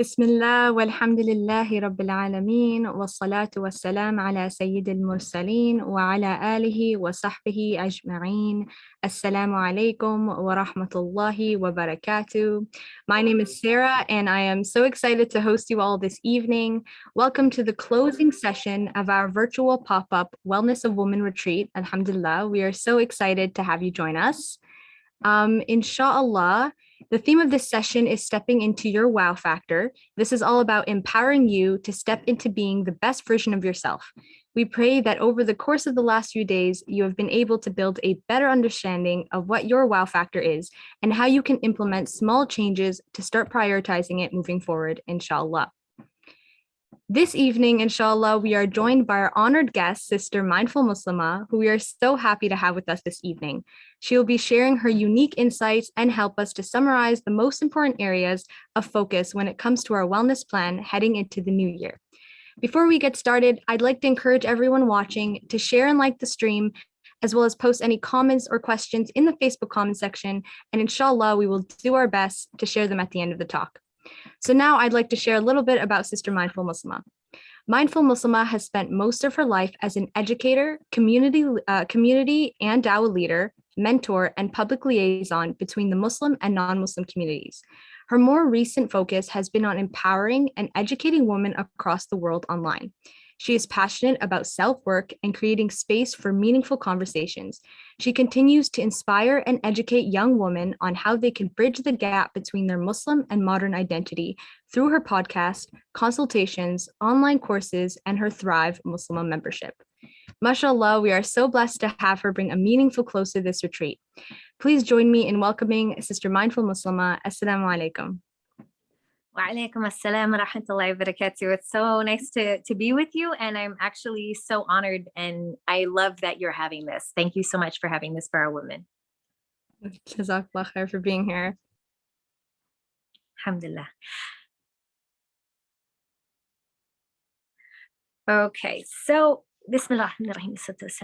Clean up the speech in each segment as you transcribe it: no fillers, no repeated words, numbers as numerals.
بسم الله والحمد لله رب العالمين والصلاة والسلام على سيد المرسلين وعلى آله وصحبه أجمعين. Assalamu alaikum wa rahmatullahi wa barakatuh. My name is Sarah and I am so excited to host you all this evening. Welcome to the closing session of our virtual pop-up Wellness of Women retreat. Alhamdulillah, we are so excited to have you join us. Inshallah, the theme of this session is stepping into your wow factor. This is all about empowering you to step into being the best version of yourself. We pray that over the course of the last few days, you have been able to build a better understanding of what your wow factor is and how you can implement small changes to start prioritizing it moving forward, inshallah. This evening, inshallah, we are joined by our honored guest, Sister Mindful Muslimah, who we are so happy to have with us this evening. She will be sharing her unique insights and help us to summarize the most important areas of focus when it comes to our wellness plan heading into the new year. Before we get started, I'd like to encourage everyone watching to share and like the stream, as well as post any comments or questions in the Facebook comment section, and inshallah, we will do our best to share them at the end of the talk. So now I'd like to share a little bit about Sister Mindful Muslimah. Mindful Muslimah has spent most of her life as an educator, community and dawah leader, mentor, and public liaison between the Muslim and non-Muslim communities. Her more recent focus has been on empowering and educating women across the world online. She is passionate about self-work and creating space for meaningful conversations. She continues to inspire and educate young women on how they can bridge the gap between their Muslim and modern identity through her podcast, consultations, online courses, and her Thrive Muslimah membership. MashaAllah, we are so blessed to have her bring a meaningful close to this retreat. Please join me in welcoming Sister Mindful Muslimah. Assalamu alaikum. Wa alaikum assalam wa rahmatullahi wa barakatuh. It's so nice to be with you, and I'm actually so honored, and I love that you're having this. Thank you so much for having this for our women. Jazakallah khair for being here. Alhamdulillah. Okay, so Bismillahirrahmanirrahim. Today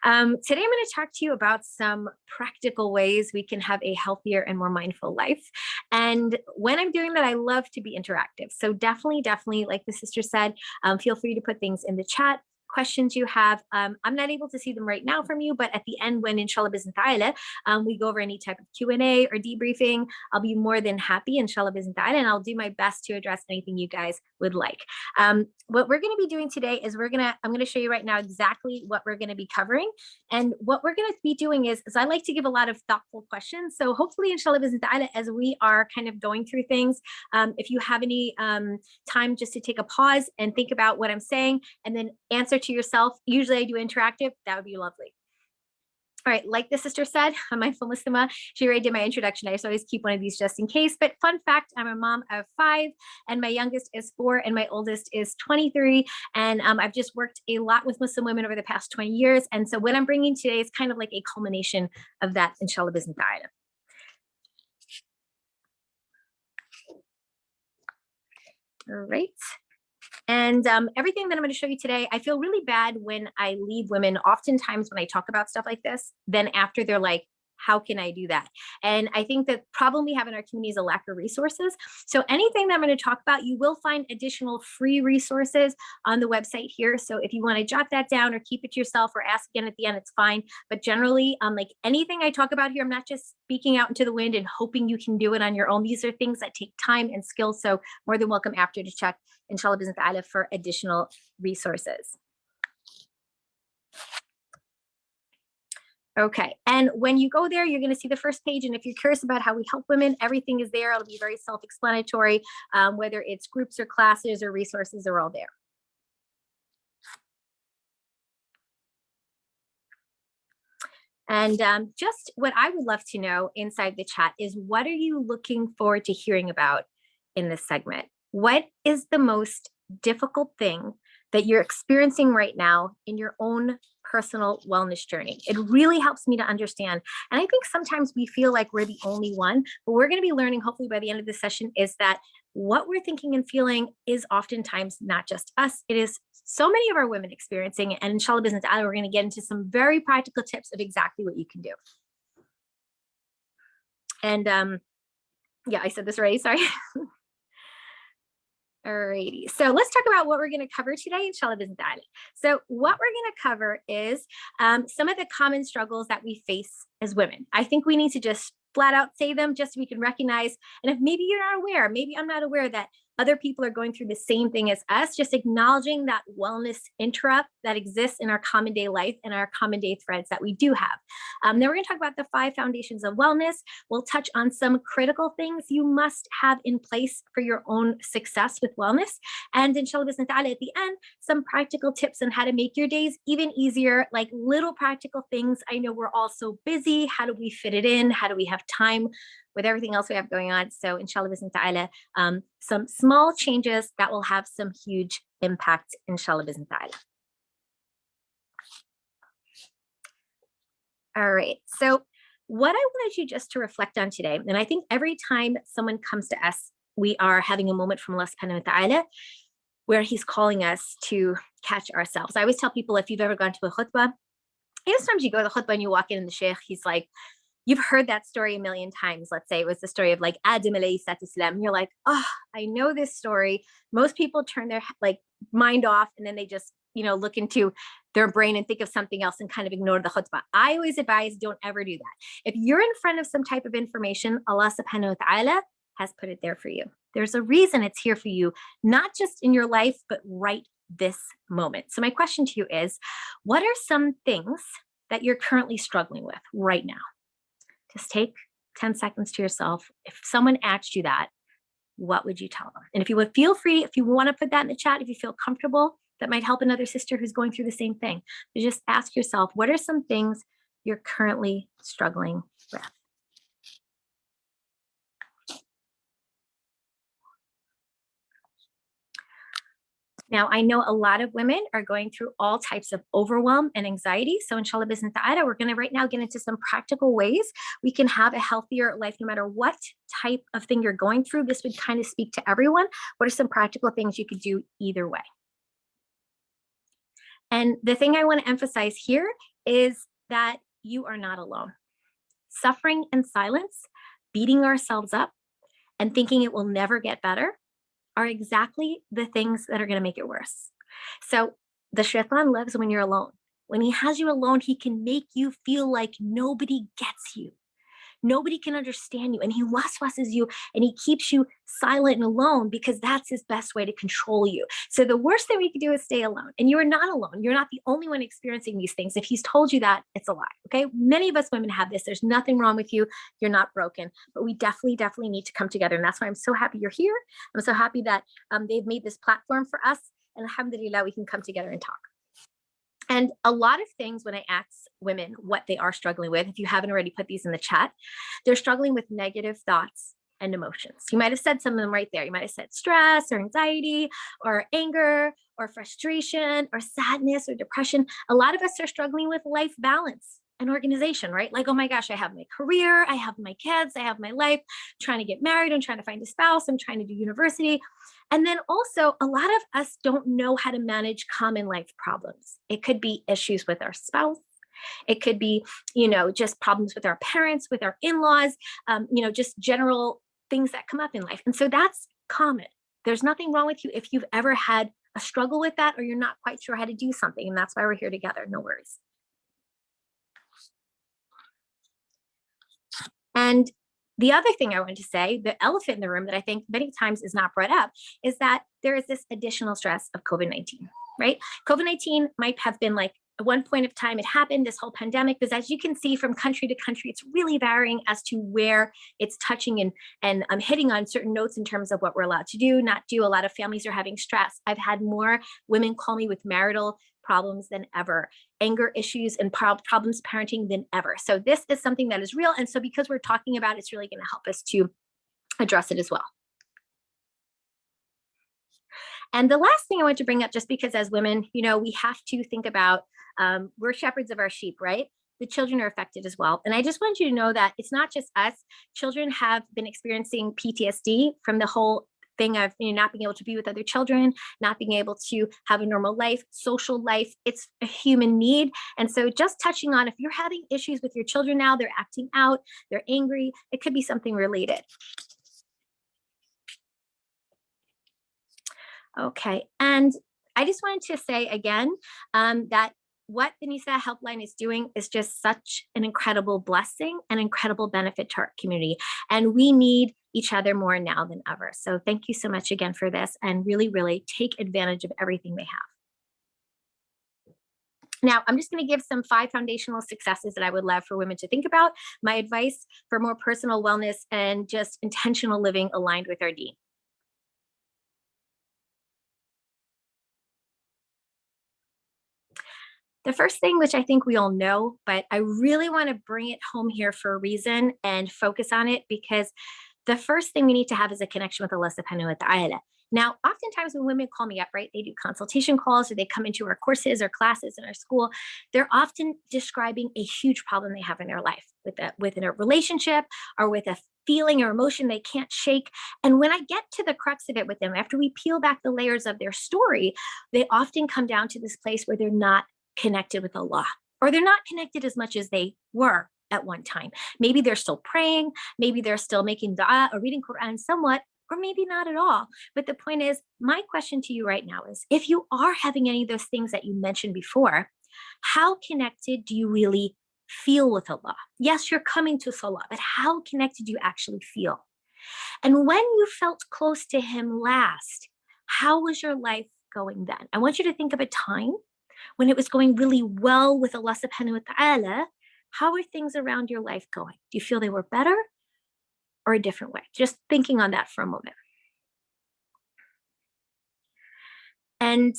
I'm going to talk to you about some practical ways we can have a healthier and more mindful life. And when I'm doing that, I love to be interactive. So definitely, like the sister said, feel free to put things in the chat. Questions you have. I'm not able to see them right now from you, but at the end, when inshallah bizni ta'ala, we go over any type of Q&A or debriefing, I'll be more than happy, inshallah bizni ta'ala, and I'll do my best to address anything you guys would like. What we're going to be doing today is I'm going to show you right now exactly what we're going to be covering. And what we're going to be doing is I like to give a lot of thoughtful questions. So hopefully, inshallah bizni ta'ala, as we are kind of going through things, if you have any time just to take a pause and think about what I'm saying and then answer to yourself. Usually I do interactive. That would be lovely. All right, like the sister said, I'm Mindful Muslimah. She already did my introduction. I just always keep one of these just in case. But fun fact, I'm a mom of 5, and my youngest is 4, and my oldest is 23. And I've just worked a lot with Muslim women over the past 20 years. And so what I'm bringing today is kind of like a culmination of that, inshallah bizni ta'ala. All right. And everything that I'm going to show you today, I feel really bad when I leave women. Oftentimes when I talk about stuff like this, then after they're like, how can I do that? And I think the problem we have in our community is a lack of resources. So anything that I'm going to talk about, you will find additional free resources on the website here. So if you want to jot that down or keep it to yourself or ask again at the end, it's fine. But generally, like anything I talk about here, I'm not just speaking out into the wind and hoping you can do it on your own. These are things that take time and skill. So more than welcome after to check inshallah bizni ta'ala for additional resources. Okay, and when you go there, you're going to see the first page. And if you're curious about how we help women, everything is there. It'll be very self-explanatory, whether it's groups or classes or resources, they're all there. And just what I would love to know inside the chat is, what are you looking forward to hearing about in this segment? What is the most difficult thing that you're experiencing right now in your own personal wellness journey? It really helps me to understand. And I think sometimes we feel like we're the only one, but we're going to be learning, hopefully by the end of this session, is that what we're thinking and feeling is oftentimes not just us. It is so many of our women experiencing it. And inshallah bizni ta'ala, we're going to get into some very practical tips of exactly what you can do. And yeah, I said this already, sorry. Alrighty, so let's talk about what we're going to cover today, inshallah bismillah. So what we're going to cover is some of the common struggles that we face as women. I think we need to just flat out say them just so we can recognize, and if maybe you're not aware, maybe I'm not aware that other people are going through the same thing as us, just acknowledging that wellness interrupt that exists in our common day life and our common day threads that we do have. Then we're going to talk about the 5 foundations of wellness. We'll touch on some critical things you must have in place for your own success with wellness. And inshallah bismillah ta'ala, at the end, some practical tips on how to make your days even easier, like little practical things. I know we're all so busy. How do we fit it in? How do we have time with everything else we have going on? So inshallah bismillah ta'ala, some small changes that will have some huge impact, inshallah bismillah ta'ala. All right, so what I wanted you just to reflect on today, and I think every time someone comes to us, we are having a moment from Allah subhanahu wa ta'ala where he's calling us to catch ourselves. I always tell people, if you've ever gone to a khutbah, sometimes you go to the khutbah and you walk in and the sheikh, he's like, you've heard that story a million times. Let's say it was the story of like Adam alayhi salam. You're like, oh, I know this story. Most people turn their like mind off and then they just, look into their brain and think of something else and kind of ignore the khutbah. I always advise, don't ever do that. If you're in front of some type of information, Allah subhanahu wa ta'ala has put it there for you. There's a reason it's here for you, not just in your life, but right this moment. So my question to you is, what are some things that you're currently struggling with right now? Just take 10 seconds to yourself. If someone asked you that, what would you tell them? And if you would feel free, if you want to put that in the chat, if you feel comfortable, that might help another sister who's going through the same thing. So just ask yourself, what are some things you're currently struggling with? Now, I know a lot of women are going through all types of overwhelm and anxiety. So inshallah bismillah ta'ala, we're going to right now get into some practical ways we can have a healthier life no matter what type of thing you're going through. This would kind of speak to everyone. What are some practical things you could do either way? And the thing I want to emphasize here is that you are not alone. Suffering in silence, beating ourselves up, and thinking it will never get better are exactly the things that are going to make it worse. So the shaitan lives when you're alone. When he has you alone, he can make you feel like nobody gets you. Nobody can understand you. And he waswases you and he keeps you silent and alone because that's his best way to control you. So the worst thing we can do is stay alone. And you are not alone. You're not the only one experiencing these things. If he's told you that, it's a lie. Okay. Many of us women have this. There's nothing wrong with you. You're not broken, but we definitely need to come together. And that's why I'm so happy you're here. I'm so happy that they've made this platform for us. And alhamdulillah, we can come together and talk. And a lot of things when I ask women what they are struggling with, if you haven't already put these in the chat, they're struggling with negative thoughts and emotions. You might have said some of them right there. You might have said stress or anxiety or anger or frustration or sadness or depression. A lot of us are struggling with life balance and organization, right? Like, oh my gosh, I have my career, I have my kids, I have my life, I'm trying to get married, I'm trying to find a spouse, I'm trying to do university. And then also a lot of us don't know how to manage common life problems. It could be issues with our spouse. It could be, just problems with our parents, with our in-laws, just general things that come up in life. And so that's common. There's nothing wrong with you if you've ever had a struggle with that or you're not quite sure how to do something. And that's why we're here together. No worries. And the other thing I want to say, the elephant in the room that I think many times is not brought up, is that there is this additional stress of COVID-19, right? COVID-19 might have been like at one point of time it happened, this whole pandemic, because as you can see from country to country, it's really varying as to where it's touching and hitting on certain notes in terms of what we're allowed to do, not do. A lot of families are having stress. I've had more women call me with marital problems than ever, anger issues and problems parenting than ever. So this is something that is real. And so because we're talking about it, it's really going to help us to address it as well. And the last thing I want to bring up, just because as women, we have to think about, we're shepherds of our sheep, right? The children are affected as well. And I just want you to know that it's not just us. Children have been experiencing PTSD from the whole thing of not being able to be with other children, not being able to have a normal life, social life. It's a human need. And so just touching on, if you're having issues with your children now, they're acting out, they're angry, it could be something related. Okay. And I just wanted to say again that what the Nisa Helpline is doing is just such an incredible blessing and incredible benefit to our community. And we need each other more now than ever. So thank you so much again for this, and really, really take advantage of everything they have. Now, I'm just going to give some 5 foundational successes that I would love for women to think about. My advice for more personal wellness and just intentional living aligned with our deen. The first thing, which I think we all know, but I really want to bring it home here for a reason and focus on it, because the first thing we need to have is a connection with Allah subhanahu wa ta'ala. Now, oftentimes when women call me up, right, they do consultation calls or they come into our courses or classes in our school, they're often describing a huge problem they have in their life within a relationship or with a feeling or emotion they can't shake. And when I get to the crux of it with them, after we peel back the layers of their story, they often come down to this place where they're not connected with Allah, or they're not connected as much as they were at one time. Maybe they're still praying, maybe they're still making dua or reading Quran somewhat, or maybe not at all. But the point is, my question to you right now is, if you are having any of those things that you mentioned before, how connected do you really feel with Allah? Yes, you're coming to Salah, but how connected do you actually feel? And when you felt close to Him last, how was your life going then? I want you to think of a time when it was going really well with Allah subhanahu wa ta'ala. How are things around your life going? Do you feel they were better or a different way? Just thinking on that for a moment. And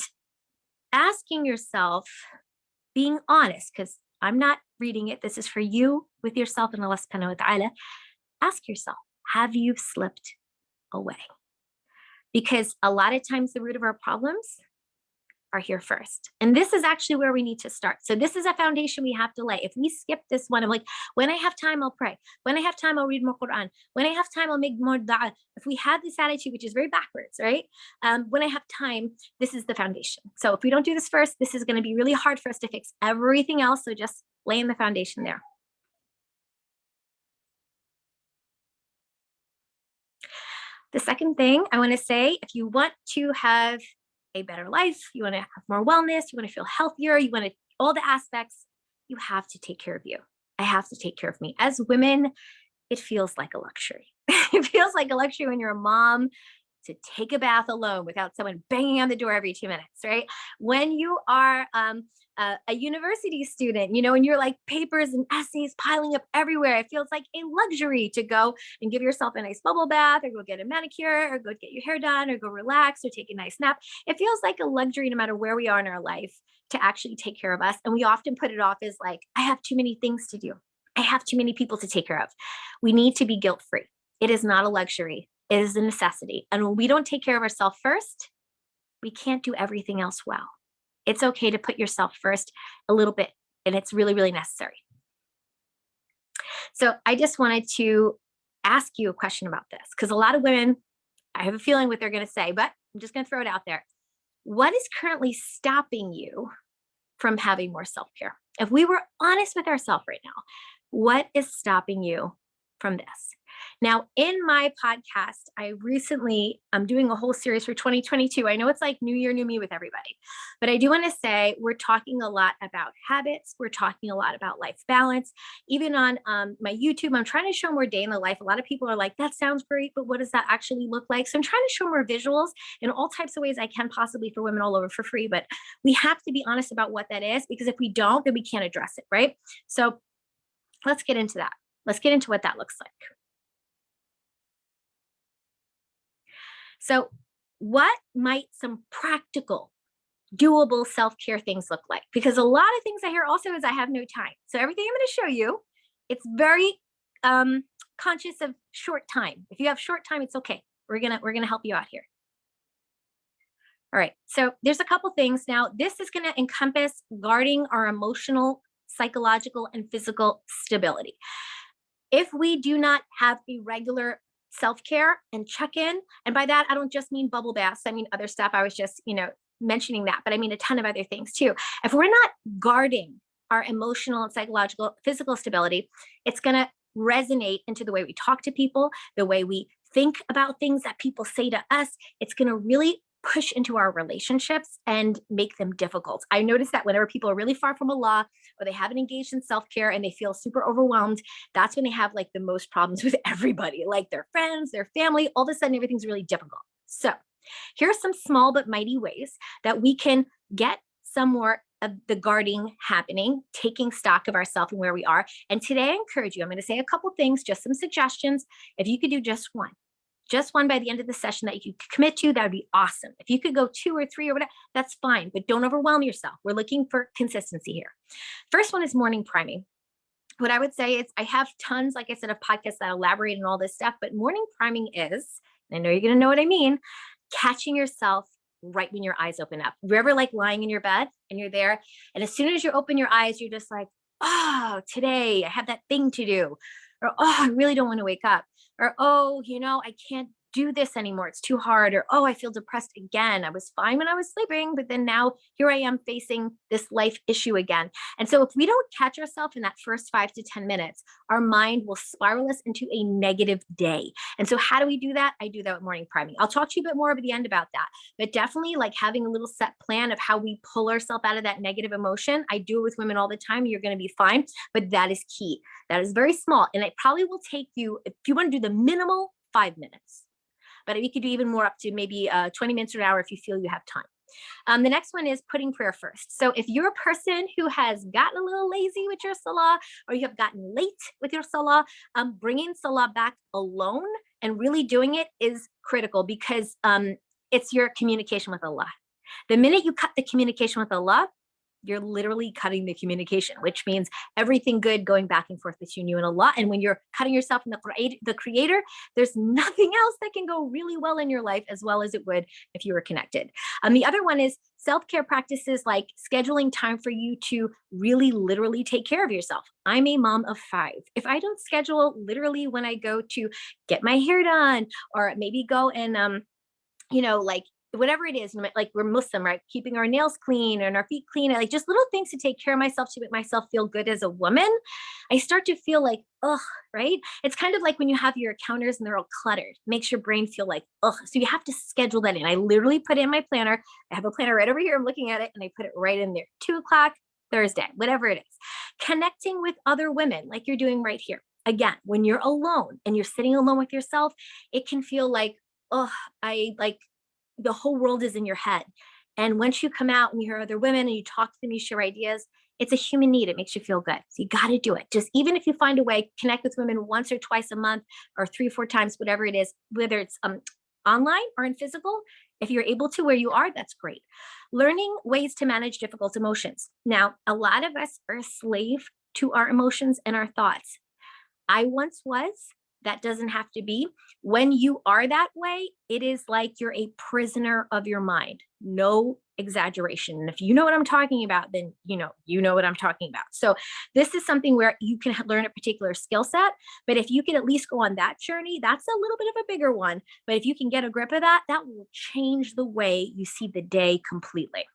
asking yourself, being honest, because I'm not reading it, this is for you with yourself and Allah subhanahu wa ta'ala. Ask yourself, have you slipped away? Because a lot of times the root of our problems are here first. And this is actually where we need to start. So this is a foundation we have to lay. If we skip this one, I'm like, when I have time, I'll pray. When I have time, I'll read more Quran. When I have time, I'll make more dua. If we have this attitude, which is very backwards, right? When I have time, this is the foundation. So if we don't do this first, this is going to be really hard for us to fix everything else. So just laying the foundation there. The second thing I want to say, if you want to have a better life, you want to have more wellness, you want to feel healthier, you want to all the aspects, you have to take care of you. I have to take care of me. As women, it feels like a luxury. It feels like a luxury when you're a mom to take a bath alone without someone banging on the door every 2 minutes, right? When you are a university student, you know, and you're like papers and essays piling up everywhere, it feels like a luxury to go and give yourself a nice bubble bath, or go get a manicure, or go get your hair done, or go relax, or take a nice nap. It feels like a luxury no matter where we are in our life to actually take care of us. And we often put it off as like, I have too many things to do. I have too many people to take care of. We need to be guilt-free. It is not a luxury. It is a necessity. And when we don't take care of ourselves first, we can't do everything else well. It's okay to put yourself first a little bit, and it's really, really necessary. So I just wanted to ask you a question about this, because a lot of women, I have a feeling what they're going to say, but I'm just going to throw it out there. What is currently stopping you from having more self-care? If we were honest with ourselves right now, what is stopping you from this? Now, in my podcast, I'm doing a whole series for 2022. I know it's like new year, new me with everybody, but I do want to say we're talking a lot about habits. We're talking a lot about life balance. Even on my YouTube, I'm trying to show more day in the life. A lot of people are like, that sounds great, but what does that actually look like? So I'm trying to show more visuals in all types of ways I can, possibly for women all over for free, but we have to be honest about what that is, because if we don't, then we can't address it, right? So let's get into that. Let's get into what that looks like. So what might some practical, doable self-care things look like? Because a lot of things I hear also is I have no time. So everything I'm going to show you, it's very conscious of short time. If you have short time, it's okay. We're gonna help you out here. All right. So there's a couple things. Now, this is going to encompass guarding our emotional, psychological, and physical stability. If we do not have a regular self-care and check-in, and by that, I don't just mean bubble baths. I mean other stuff. I was just, mentioning that, but I mean a ton of other things too. If we're not guarding our emotional and psychological, physical stability, it's going to resonate into the way we talk to people, the way we think about things that people say to us. It's going to really push into our relationships and make them difficult. I notice that whenever people are really far from Allah or they haven't engaged in self-care and they feel super overwhelmed, that's when they have like the most problems with everybody, like their friends, their family. All of a sudden, everything's really difficult. So here are some small but mighty ways that we can get some more of the guarding happening, taking stock of ourselves and where we are. And today I encourage you, I'm going to say a couple things, just some suggestions. If you could do just one by the end of the session that you could commit to, that would be awesome. If you could go 2 or 3 or whatever, that's fine, but don't overwhelm yourself. We're looking for consistency here. First one is morning priming. What I would say is I have tons, like I said, of podcasts that elaborate on all this stuff, but morning priming is, and I know you're going to know what I mean, catching yourself right when your eyes open up. You're ever like lying in your bed and you're there, and as soon as you open your eyes, you're just like, oh, today I have that thing to do. Or, oh, I really don't want to wake up. Or, oh, I can't do this anymore. It's too hard. Or, oh, I feel depressed again. I was fine when I was sleeping, but then now here I am facing this life issue again. And so if we don't catch ourselves in that first 5 to 10 minutes, our mind will spiral us into a negative day. And so how do we do that? I do that with morning priming. I'll talk to you a bit more at the end about that, but definitely like having a little set plan of how we pull ourselves out of that negative emotion. I do it with women all the time. You're going to be fine, but that is key. That is very small. And it probably will take you, if you want to do the minimal, 5 minutes. But we could do even more, up to maybe 20 minutes or an hour if you feel you have time. The next one is putting prayer first. So if you're a person who has gotten a little lazy with your salah, or you have gotten late with your salah, bringing salah back alone and really doing it is critical, because it's your communication with Allah. The minute you cut the communication with Allah, you're literally cutting the communication, which means everything good going back and forth between you and Allah. And when you're cutting yourself from the creator, there's nothing else that can go really well in your life as well as it would if you were connected. The other one is self-care practices, like scheduling time for you to really literally take care of yourself. I'm a mom of 5. If I don't schedule literally when I go to get my hair done, or maybe go and, like whatever it is, like we're Muslim, right? Keeping our nails clean and our feet clean, like just little things to take care of myself, to make myself feel good as a woman. I start to feel like, ugh, right? It's kind of like when you have your counters and they're all cluttered, it makes your brain feel like, ugh. So you have to schedule that in. I literally put in my planner. I have a planner right over here. I'm looking at it and I put it right in there. 2:00 Thursday, whatever it is. Connecting with other women like you're doing right here. Again, when you're alone and you're sitting alone with yourself, it can feel like, oh, the whole world is in your head. And once you come out and you hear other women and you talk to them, you share ideas, it's a human need. It makes you feel good. So you got to do it. Just even if you find a way, connect with women once or twice a month, or 3 or 4 times, whatever it is, whether it's online or in physical. If you're able to where you are, that's great. Learning ways to manage difficult emotions. Now, a lot of us are a slave to our emotions and our thoughts. I once was. That doesn't have to be. When you are that way, it is like you're a prisoner of your mind. No exaggeration. And if you know what I'm talking about, then you know what I'm talking about. So this is something where you can learn a particular skill set, but if you can at least go on that journey, that's a little bit of a bigger one. But if you can get a grip of that, that will change the way you see the day completely.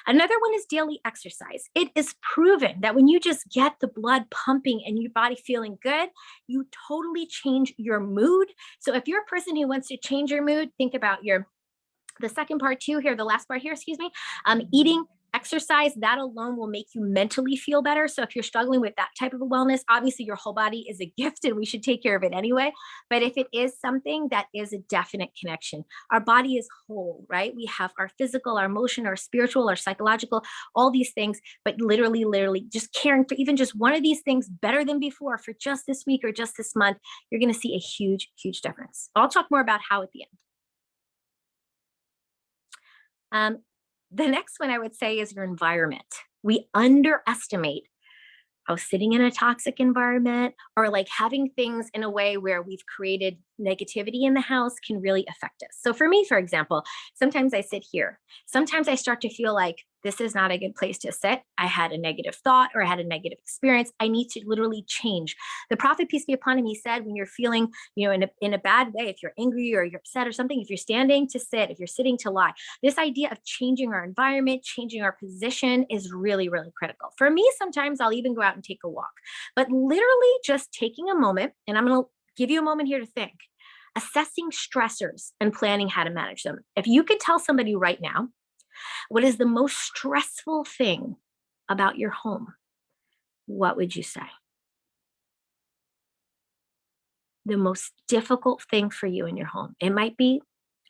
Another one is daily exercise. It is proven that when you just get the blood pumping and your body feeling good, you totally change your mood. So if you're a person who wants to change your mood, think about the second part too here, the last part here, excuse me, eating, exercise, that alone will make you mentally feel better. So if you're struggling with that type of a wellness, obviously your whole body is a gift and we should take care of it anyway. But if it is something that is a definite connection, our body is whole, right? We have our physical, our emotion, our spiritual, our psychological, all these things, but literally just caring for even just one of these things better than before for just this week or just this month, you're going to see a huge, huge difference. I'll talk more about how at the end. The next one I would say is your environment. We underestimate how sitting in a toxic environment or like having things in a way where we've created negativity in the house can really affect us. So for me, for example, sometimes I sit here. Sometimes I start to feel like this is not a good place to sit. I had a negative thought or I had a negative experience. I need to literally change. The Prophet, peace be upon him, he said, when you're feeling, in a bad way, if you're angry or you're upset or something, if you're standing to sit, if you're sitting to lie, this idea of changing our environment, changing our position is really, really critical. For me, sometimes I'll even go out and take a walk, but literally just taking a moment, and I'm going to give you a moment here to think. assessing stressors and planning how to manage them. If you could tell somebody right now, what is the most stressful thing about your home? What would you say? The most difficult thing for you in your home. It might be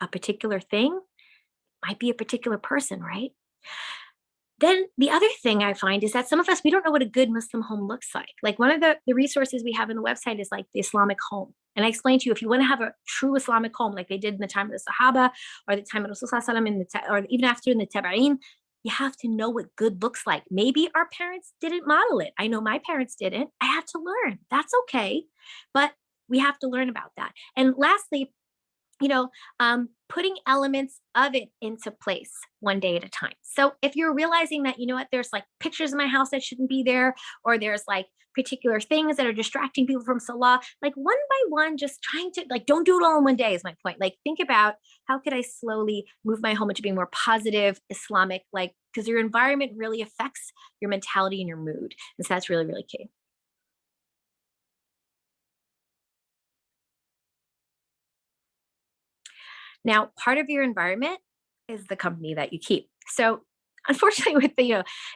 a particular thing, might be a particular person, right? Then the other thing I find is that some of us, we don't know what a good Muslim home looks like. Like one of the resources we have on the website is like the Islamic home. And I explained to you, if you want to have a true Islamic home, like they did in the time of the Sahaba or the time of Rasulullah or even after in the Tabi'een, you have to know what good looks like. Maybe our parents didn't model it. I know my parents didn't. I have to learn. That's okay. But we have to learn about that. And lastly, putting elements of it into place one day at a time. So if you're realizing that, there's like pictures in my house that shouldn't be there, or there's like particular things that are distracting people from Salah, like one by one, just trying to don't do it all in one day is my point. Like think about how could I slowly move my home into being more positive, Islamic, because your environment really affects your mentality and your mood. And so that's really, really key. Now, part of your environment is the company that you keep. So unfortunately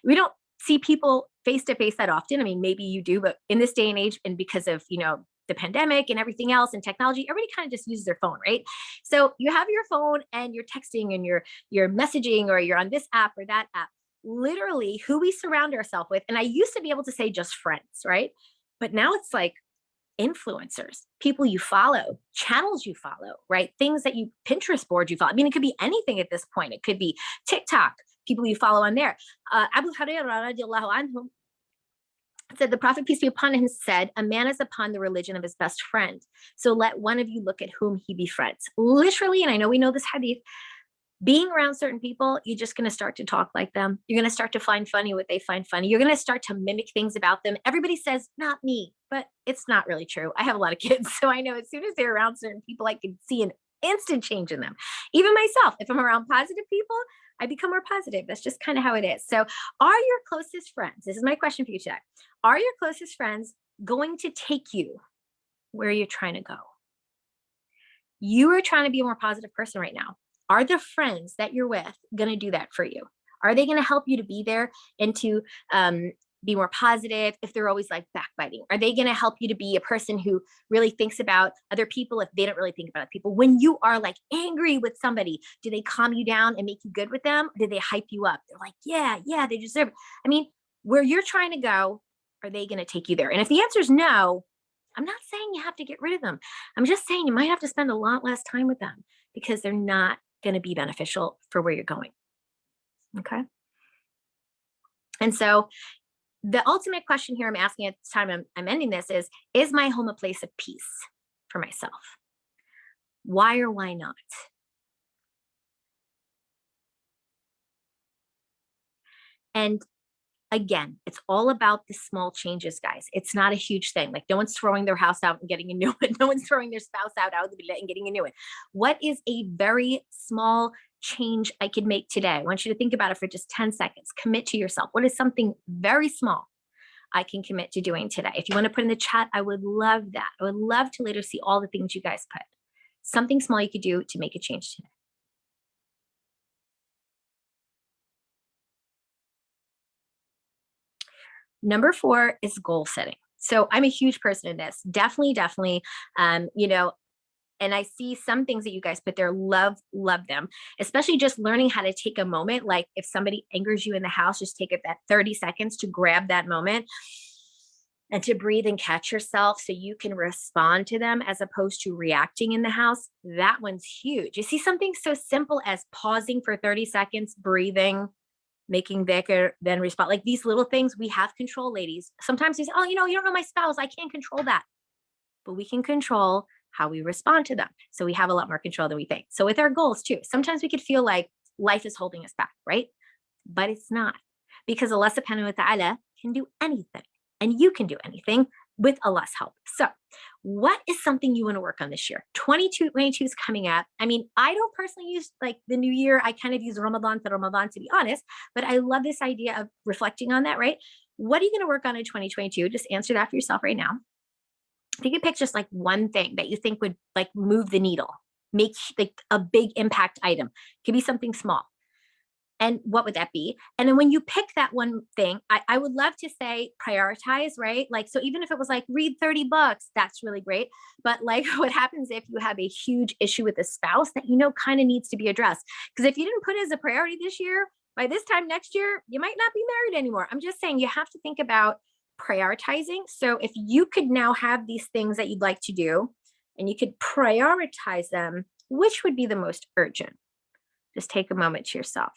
we don't see people face to face that often. I mean, maybe you do, but in this day and age, and because of, the pandemic and everything else and technology, everybody kind of just uses their phone, right? So you have your phone and you're texting and you're messaging, or you're on this app or that app. Literally who we surround ourselves with. And I used to be able to say just friends, right? But now it's like influencers, people you follow, channels you follow, right? Things that Pinterest board you follow. I mean, it could be anything at this point. It could be TikTok, people you follow on there. Abu Hurairah radiallahu anhu said, the Prophet, peace be upon him, said, a man is upon the religion of his best friend. So let one of you look at whom he befriends. Literally, and I know we know this hadith, being around certain people, you're just going to start to talk like them. You're going to start to find funny what they find funny. You're going to start to mimic things about them. Everybody says, not me, but it's not really true. I have a lot of kids, so I know as soon as they're around certain people, I can see an instant change in them. Even myself, if I'm around positive people, I become more positive. That's just kind of how it is. So are your closest friends, this is my question for you today, are your closest friends going to take you where you're trying to go? You are trying to be a more positive person right now. Are the friends that you're with going to do that for you? Are they going to help you to be there and to be more positive if they're always like backbiting? Are they going to help you to be a person who really thinks about other people if they don't really think about other people? When you are like angry with somebody, do they calm you down and make you good with them? Or do they hype you up? They're like, yeah, they deserve it. I mean, where you're trying to go, are they going to take you there? And if the answer is no, I'm not saying you have to get rid of them. I'm just saying you might have to spend a lot less time with them because they're not going to be beneficial for where you're going. Okay. And so the ultimate question here I'm asking at this time I'm ending this is my home a place of peace for myself? Why or why not? And again, it's all about the small changes, guys. It's not a huge thing. Like no one's throwing their house out and getting a new one. No one's throwing their spouse out of the bed and getting a new one. What is a very small change I could make today? I want you to think about it for just 10 seconds. Commit to yourself. What is something very small I can commit to doing today? If you want to put in the chat, I would love that. I would love to later see all the things you guys put. Something small you could do to make a change today. Number 4 is goal setting. So I'm a huge person in this. Definitely. And I see some things that you guys put there, love them, especially just learning how to take a moment. Like if somebody angers you in the house, just take it that 30 seconds to grab that moment and to breathe and catch yourself so you can respond to them as opposed to reacting in the house. That one's huge. You see something so simple as pausing for 30 seconds, breathing, making dhikr, then respond. Like these little things, we have control, ladies. Sometimes you say, oh, you don't know my spouse. I can't control that. But we can control how we respond to them. So we have a lot more control than we think. So with our goals too, sometimes we could feel like life is holding us back, right? But it's not, because Allah subhanahu wa ta'ala can do anything and you can do anything with Allah's help. So what is something you want to work on this year? 2022 is coming up. I mean, I don't personally use like the new year. I kind of use Ramadan for Ramadan, to be honest, but I love this idea of reflecting on that, right? What are you going to work on in 2022? Just answer that for yourself right now. if you could pick just like one thing that you think would like move the needle, make like a big impact item, it could be something small. And what would that be? And then when you pick that one thing, I would love to say prioritize, right? Like, so even if it was like read 30 books, that's really great. But like what happens if you have a huge issue with a spouse that you know kind of needs to be addressed? Because if you didn't put it as a priority this year, by this time next year, you might not be married anymore. I'm just saying you have to think about prioritizing. So if you could now have these things that you'd like to do and you could prioritize them, which would be the most urgent? Just take a moment to yourself.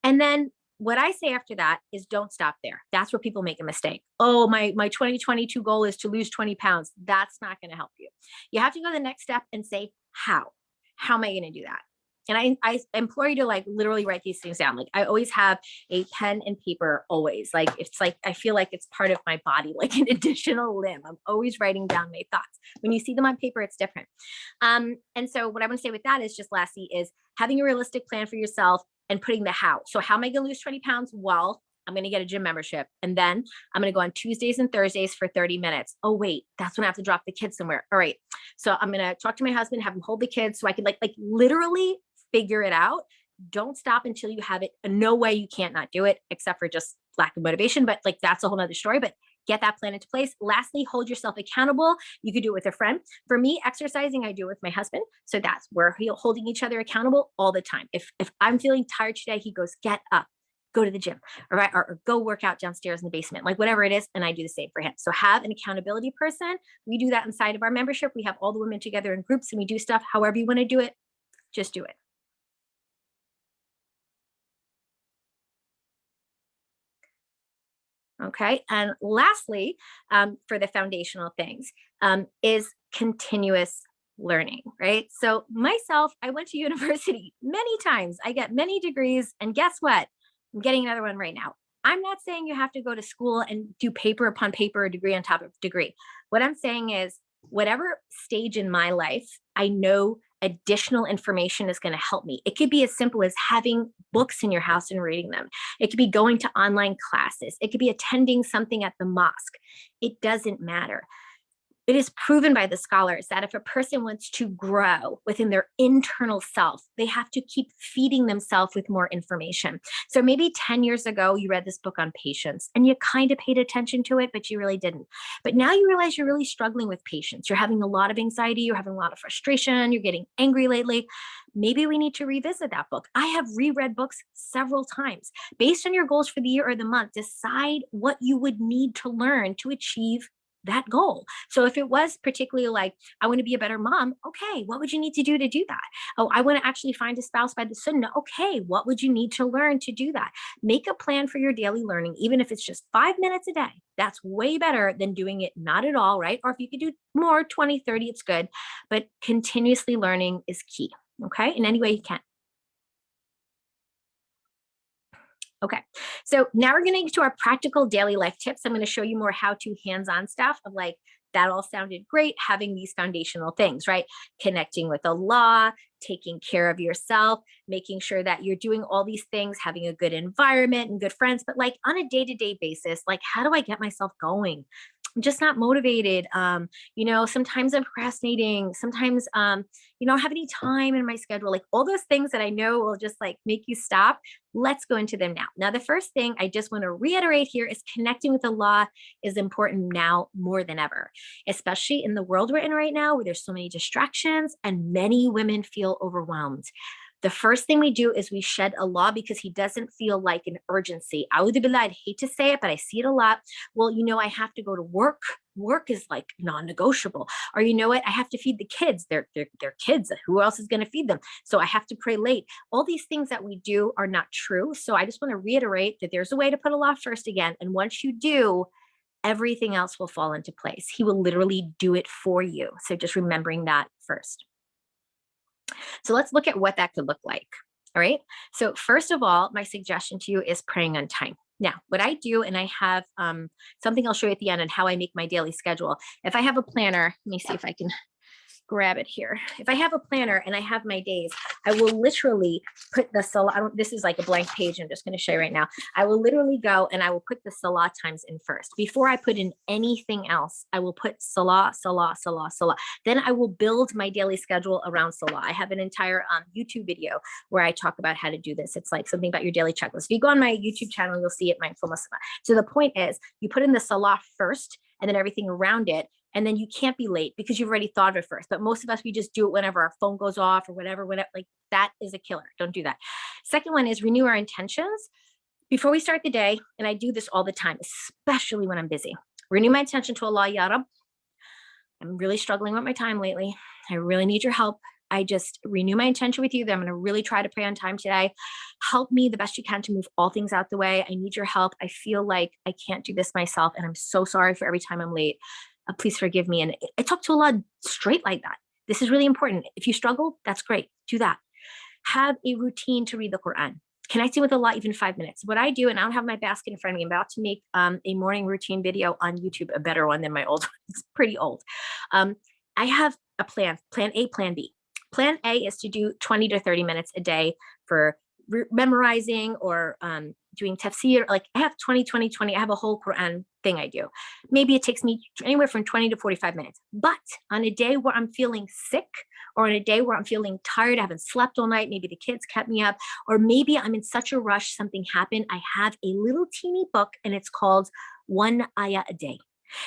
And then what I say after that is don't stop there. That's where people make a mistake. Oh, my 2022 goal is to lose 20 pounds. That's not going to help you. You have to go the next step and say, how? How am I going to do that? And I implore you to like literally write these things down. Like I always have a pen and paper always. Like it's like I feel like it's part of my body, like an additional limb. I'm always writing down my thoughts. When you see them on paper, it's different. And so what I want to say with that is just lastly is having a realistic plan for yourself and putting the how. So how am I going to lose 20 pounds? Well, I'm going to get a gym membership. And then I'm going to go on Tuesdays and Thursdays for 30 minutes. Oh, wait, that's when I have to drop the kids somewhere. All right. So I'm going to talk to my husband, have him hold the kids so I can like literally figure it out. Don't stop until you have it. No way you can't not do it, except for just lack of motivation. But like, that's a whole nother story, but get that plan into place. Lastly, hold yourself accountable. You could do it with a friend. For me, exercising, I do it with my husband. So that's where we're holding each other accountable all the time. If I'm feeling tired today, he goes, get up, go to the gym, or go work out downstairs in the basement, like whatever it is. And I do the same for him. So have an accountability person. We do that inside of our membership. We have all the women together in groups and we do stuff. However you want to do it, just do it. Okay. And lastly, for the foundational things, is continuous learning, right? So myself, I went to university many times. I get many degrees. And guess what? I'm getting another one right now. I'm not saying you have to go to school and do paper upon paper, a degree on top of degree. What I'm saying is, whatever stage in my life, I know additional information is going to help me. It could be as simple as having books in your house and reading them. It could be going to online classes. It could be attending something at the mosque. It doesn't matter. It is proven by the scholars that if a person wants to grow within their internal self, they have to keep feeding themselves with more information. So maybe 10 years ago, you read this book on patience and you kind of paid attention to it, but you really didn't. But now you realize you're really struggling with patience. You're having a lot of anxiety. You're having a lot of frustration. You're getting angry lately. Maybe we need to revisit that book. I have reread books several times. Based on your goals for the year or the month, decide what you would need to learn to achieve that goal. So if it was particularly like, I want to be a better mom, okay, what would you need to do that? Oh, I want to actually find a spouse by the sunnah. Okay, what would you need to learn to do that? Make a plan for your daily learning, even if it's just 5 minutes a day. That's way better than doing it not at all, right? Or if you could do more, 20, 30, it's good. But continuously learning is key, okay? In any way you can. Okay, so now we're going to get to our practical daily life tips. I'm going to show you more how-to hands-on stuff of like, that all sounded great, having these foundational things, right? Connecting with Allah, taking care of yourself, making sure that you're doing all these things, having a good environment and good friends, but like on a day-to-day basis, like how do I get myself going? I'm just not motivated. Sometimes I'm procrastinating. Sometimes, I don't have any time in my schedule, like all those things that I know will just like make you stop. Let's go into them now. Now, the first thing I just want to reiterate here is connecting with Allah is important now more than ever, especially in the world we're in right now where there's so many distractions and many women feel overwhelmed. The first thing we do is we shed Allah because he doesn't feel like an urgency. A'udhu billah, I'd hate to say it, but I see it a lot. Well, I have to go to work. Work is like non-negotiable. Or you know what? I have to feed the kids. They're kids. Who else is going to feed them? So I have to pray late. All these things that we do are not true. So I just want to reiterate that there's a way to put Allah first again. And once you do, everything else will fall into place. He will literally do it for you. So just remembering that first. So let's look at what that could look like. All right. So first of all, my suggestion to you is praying on time. Now, what I do, and I have something I'll show you at the end on how I make my daily schedule. If I have a planner, let me see if I can grab it here. If I have a planner and I have my days, I will literally put the salah. This is like a blank page. I'm just going to show you right now. I will literally go and I will put the salah times in first. Before I put in anything else, I will put salah, salah, salah, salah. Then I will build my daily schedule around salah. I have an entire YouTube video where I talk about how to do this. It's like something about your daily checklist. If you go on my YouTube channel, you'll see it, Mindful Muslimah. So the point is, you put in the salah first and then everything around it. And then you can't be late because you've already thought of it first. But most of us, we just do it whenever our phone goes off or whatever, like that is a killer. Don't do that. Second one is renew our intentions before we start the day. And I do this all the time, especially when I'm busy. Renew my intention to Allah, Ya Rab. I'm really struggling with my time lately. I really need your help. I just renew my intention with you that I'm going to really try to pray on time today. Help me the best you can to move all things out the way. I need your help. I feel like I can't do this myself. And I'm so sorry for every time I'm late. Please forgive me. And I talk to Allah straight like that. This is really important. If you struggle, that's great. Do that. Have a routine to read the Quran. Connecting with Allah even 5 minutes. What I do, and I don't have my basket in front of me, I'm about to make a morning routine video on YouTube, a better one than my old one. It's pretty old. I have a plan A, plan B. Plan A is to do 20 to 30 minutes a day for memorizing or doing tafsir. Like I have 20. I have a whole Quran thing I do. Maybe it takes me anywhere from 20 to 45 minutes. But on a day where I'm feeling sick or on a day where I'm feeling tired, I haven't slept all night, maybe the kids kept me up, or maybe I'm in such a rush, something happened, I have a little teeny book and it's called One Ayah a Day.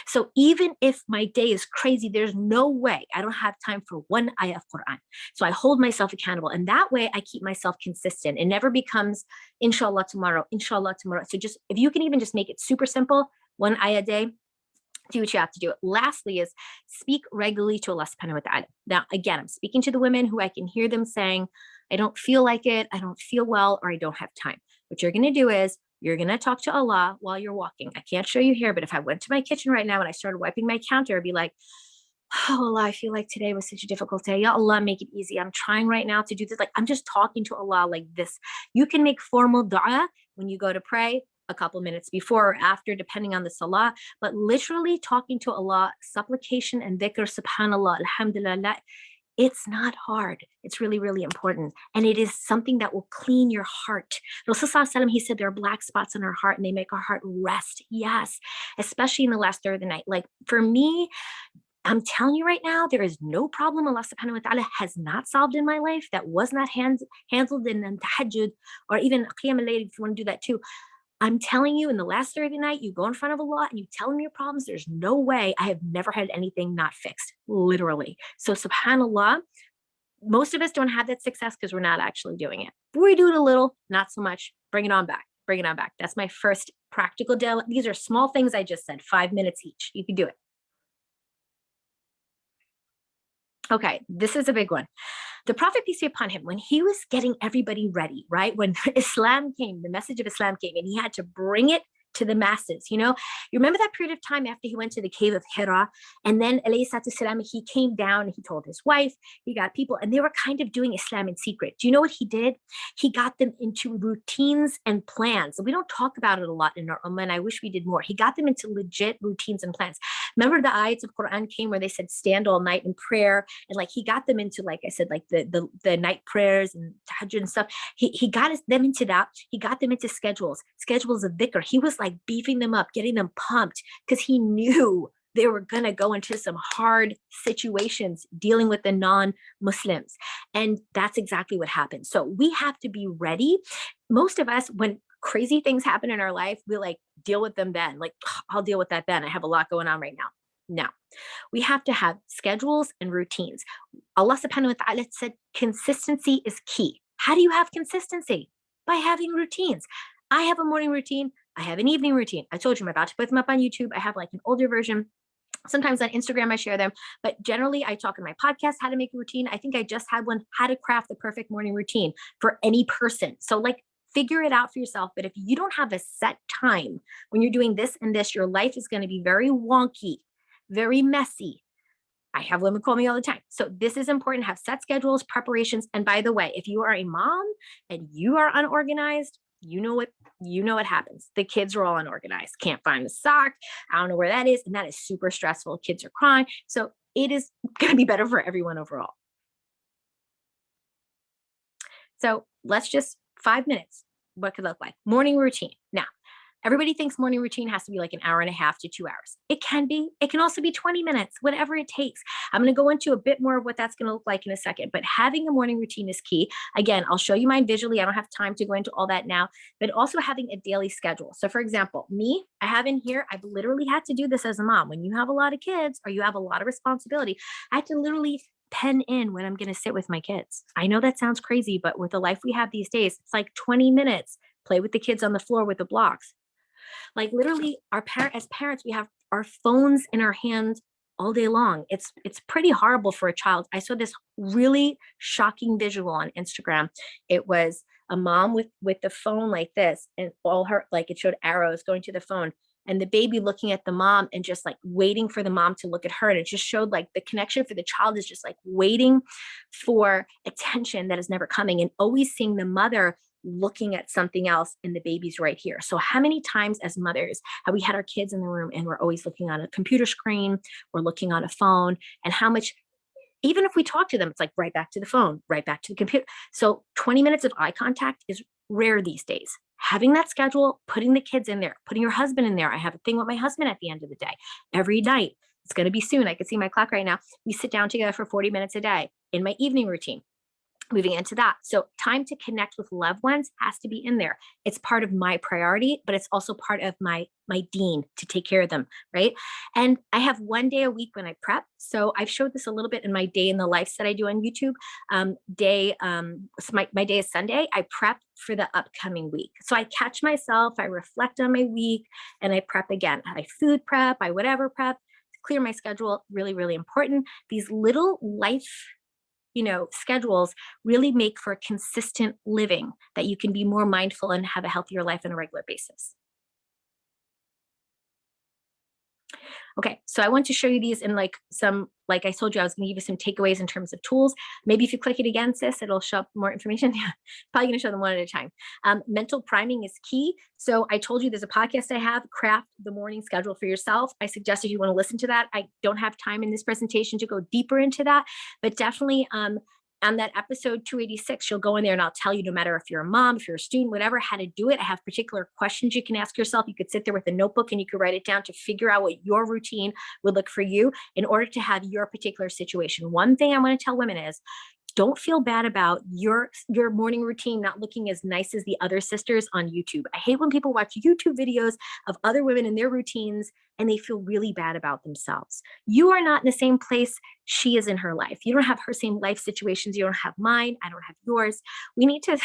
So even if my day is crazy, there's no way I don't have time for one ayah of Quran. So I hold myself accountable. And that way I keep myself consistent. It never becomes inshallah tomorrow, inshallah tomorrow. So just, if you can even just make it super simple, one ayah a day, do what you have to do. Lastly is speak regularly to Allah subhanahu wa ta'ala. Now, again, I'm speaking to the women who I can hear them saying, I don't feel like it, I don't feel well, or I don't have time. What you're going to do is you're going to talk to Allah while you're walking. I can't show you here, but if I went to my kitchen right now and I started wiping my counter, I'd be like, oh Allah, I feel like today was such a difficult day. Ya Allah, make it easy. I'm trying right now to do this. Like I'm just talking to Allah like this. You can make formal dua when you go to pray a couple minutes before or after, depending on the salah, but literally talking to Allah, supplication and dhikr, subhanallah, alhamdulillah, it's not hard. It's really, really important. And it is something that will clean your heart. Rasulullah, he said there are black spots in our heart and they make our heart rest. Yes, especially in the last third of the night. Like for me, I'm telling you right now, there is no problem Allah subhanahu wa ta'ala has not solved in my life that was not handled in the tahajjud or even qiyam al-layl if you want to do that too. I'm telling you, in the last third of the night, you go in front of Allah and you tell him your problems. There's no way I have never had anything not fixed, literally. So subhanallah, most of us don't have that success because we're not actually doing it. But we do it a little, not so much. Bring it on back. Bring it on back. That's my first practical deal. These are small things I just said, 5 minutes each. You can do it. Okay, this is a big one. The Prophet, peace be upon him, when he was getting everybody ready, right? When Islam came, the message of Islam came, and he had to bring it to the masses. You remember that period of time after he went to the cave of Hira, and then alayhi salatu salam, he came down and he told his wife, he got people, and they were kind of doing Islam in secret. Do you know what he did? He got them into routines and plans. We don't talk about it a lot in our ummah, and I wish we did more. He got them into legit routines and plans. Remember the ayats of Quran came where they said stand all night in prayer, and like he got them into, like I said, like the night prayers and tahajjud and stuff. He got them into that. He got them into schedules of dhikr. He was like beefing them up, getting them pumped, because he knew they were going to go into some hard situations dealing with the non-Muslims. And that's exactly what happened. So we have to be ready. Most of us, when crazy things happen in our life, we like deal with them then. Like, I'll deal with that then. I have a lot going on right now. No, we have to have schedules and routines. Allah subhanahu wa ta'ala said consistency is key. How do you have consistency? By having routines. I have a morning routine. I have an evening routine. I told you I'm about to put them up on YouTube. I have like an older version. Sometimes on Instagram, I share them, but generally I talk in my podcast, how to make a routine. I think I just had one, how to craft the perfect morning routine for any person. So like, figure it out for yourself. But if you don't have a set time when you're doing this and this, your life is going to be very wonky, very messy. I have women call me all the time. So this is important. Have set schedules, preparations. And by the way, if you are a mom and you are unorganized, you know what happens. The kids are all unorganized. Can't find the sock. I don't know where that is. And that is super stressful. Kids are crying. So it is going to be better for everyone overall. So let's just 5 minutes. What could look like morning routine. Now, everybody thinks morning routine has to be like an hour and a half to 2 hours. It can be. It can also be 20 minutes, whatever it takes. I'm going to go into a bit more of what that's going to look like in a second, but having a morning routine is key. Again, I'll show you mine visually. I don't have time to go into all that now, but also having a daily schedule. So for example, me, I have in here, I've literally had to do this as a mom. When you have a lot of kids or you have a lot of responsibility, I had to literally pen in when I'm going to sit with my kids. I know that sounds crazy, but with the life we have these days, it's like 20 minutes, play with the kids on the floor with the blocks. Like literally as parents, we have our phones in our hands all day long. It's pretty horrible for a child. I saw this really shocking visual on Instagram. It was a mom with the phone like this, and all her, like, it showed arrows going to the phone, and the baby looking at the mom and just like waiting for the mom to look at her. And it just showed like the connection for the child is just like waiting for attention that is never coming, and always seeing the mother looking at something else and the baby's right here. So how many times as mothers have we had our kids in the room and we're always looking on a computer screen, we're looking on a phone, and how much, even if we talk to them, it's like right back to the phone, right back to the computer. So 20 minutes of eye contact is rare these days. Having that schedule, putting the kids in there, putting your husband in there. I have a thing with my husband at the end of the day. Every night, it's going to be soon. I can see my clock right now. We sit down together for 40 minutes a day in my evening routine. Moving into that. So time to connect with loved ones has to be in there. It's part of my priority, but it's also part of my deen to take care of them, right? And I have one day a week when I prep. So I've showed this a little bit in my day in the life that I do on YouTube. So my day is Sunday. I prep for the upcoming week. So I catch myself, I reflect on my week, and I prep again. I food prep, I whatever prep, clear my schedule. Really, really important. These little life schedules really make for consistent living, that you can be more mindful and have a healthier life on a regular basis. Okay, so I want to show you these in like I told you, I was going to give you some takeaways in terms of tools. Maybe if you click it again, sis, it'll show up more information. Yeah, probably going to show them one at a time. Mental priming is key. So I told you there's a podcast I have, Craft the Morning Schedule for Yourself. I suggest if you want to listen to that. I don't have time in this presentation to go deeper into that, but definitely on that episode 286, you'll go in there and I'll tell you, no matter if you're a mom, if you're a student, whatever, how to do it. I have particular questions you can ask yourself. You could sit there with a notebook and you could write it down to figure out what your routine would look for you in order to have your particular situation. One thing I want to tell women is, don't feel bad about your morning routine not looking as nice as the other sisters on YouTube. I hate when people watch YouTube videos of other women and their routines and they feel really bad about themselves. You are not in the same place she is in her life. You don't have her same life situations. You don't have mine. I don't have yours. We need to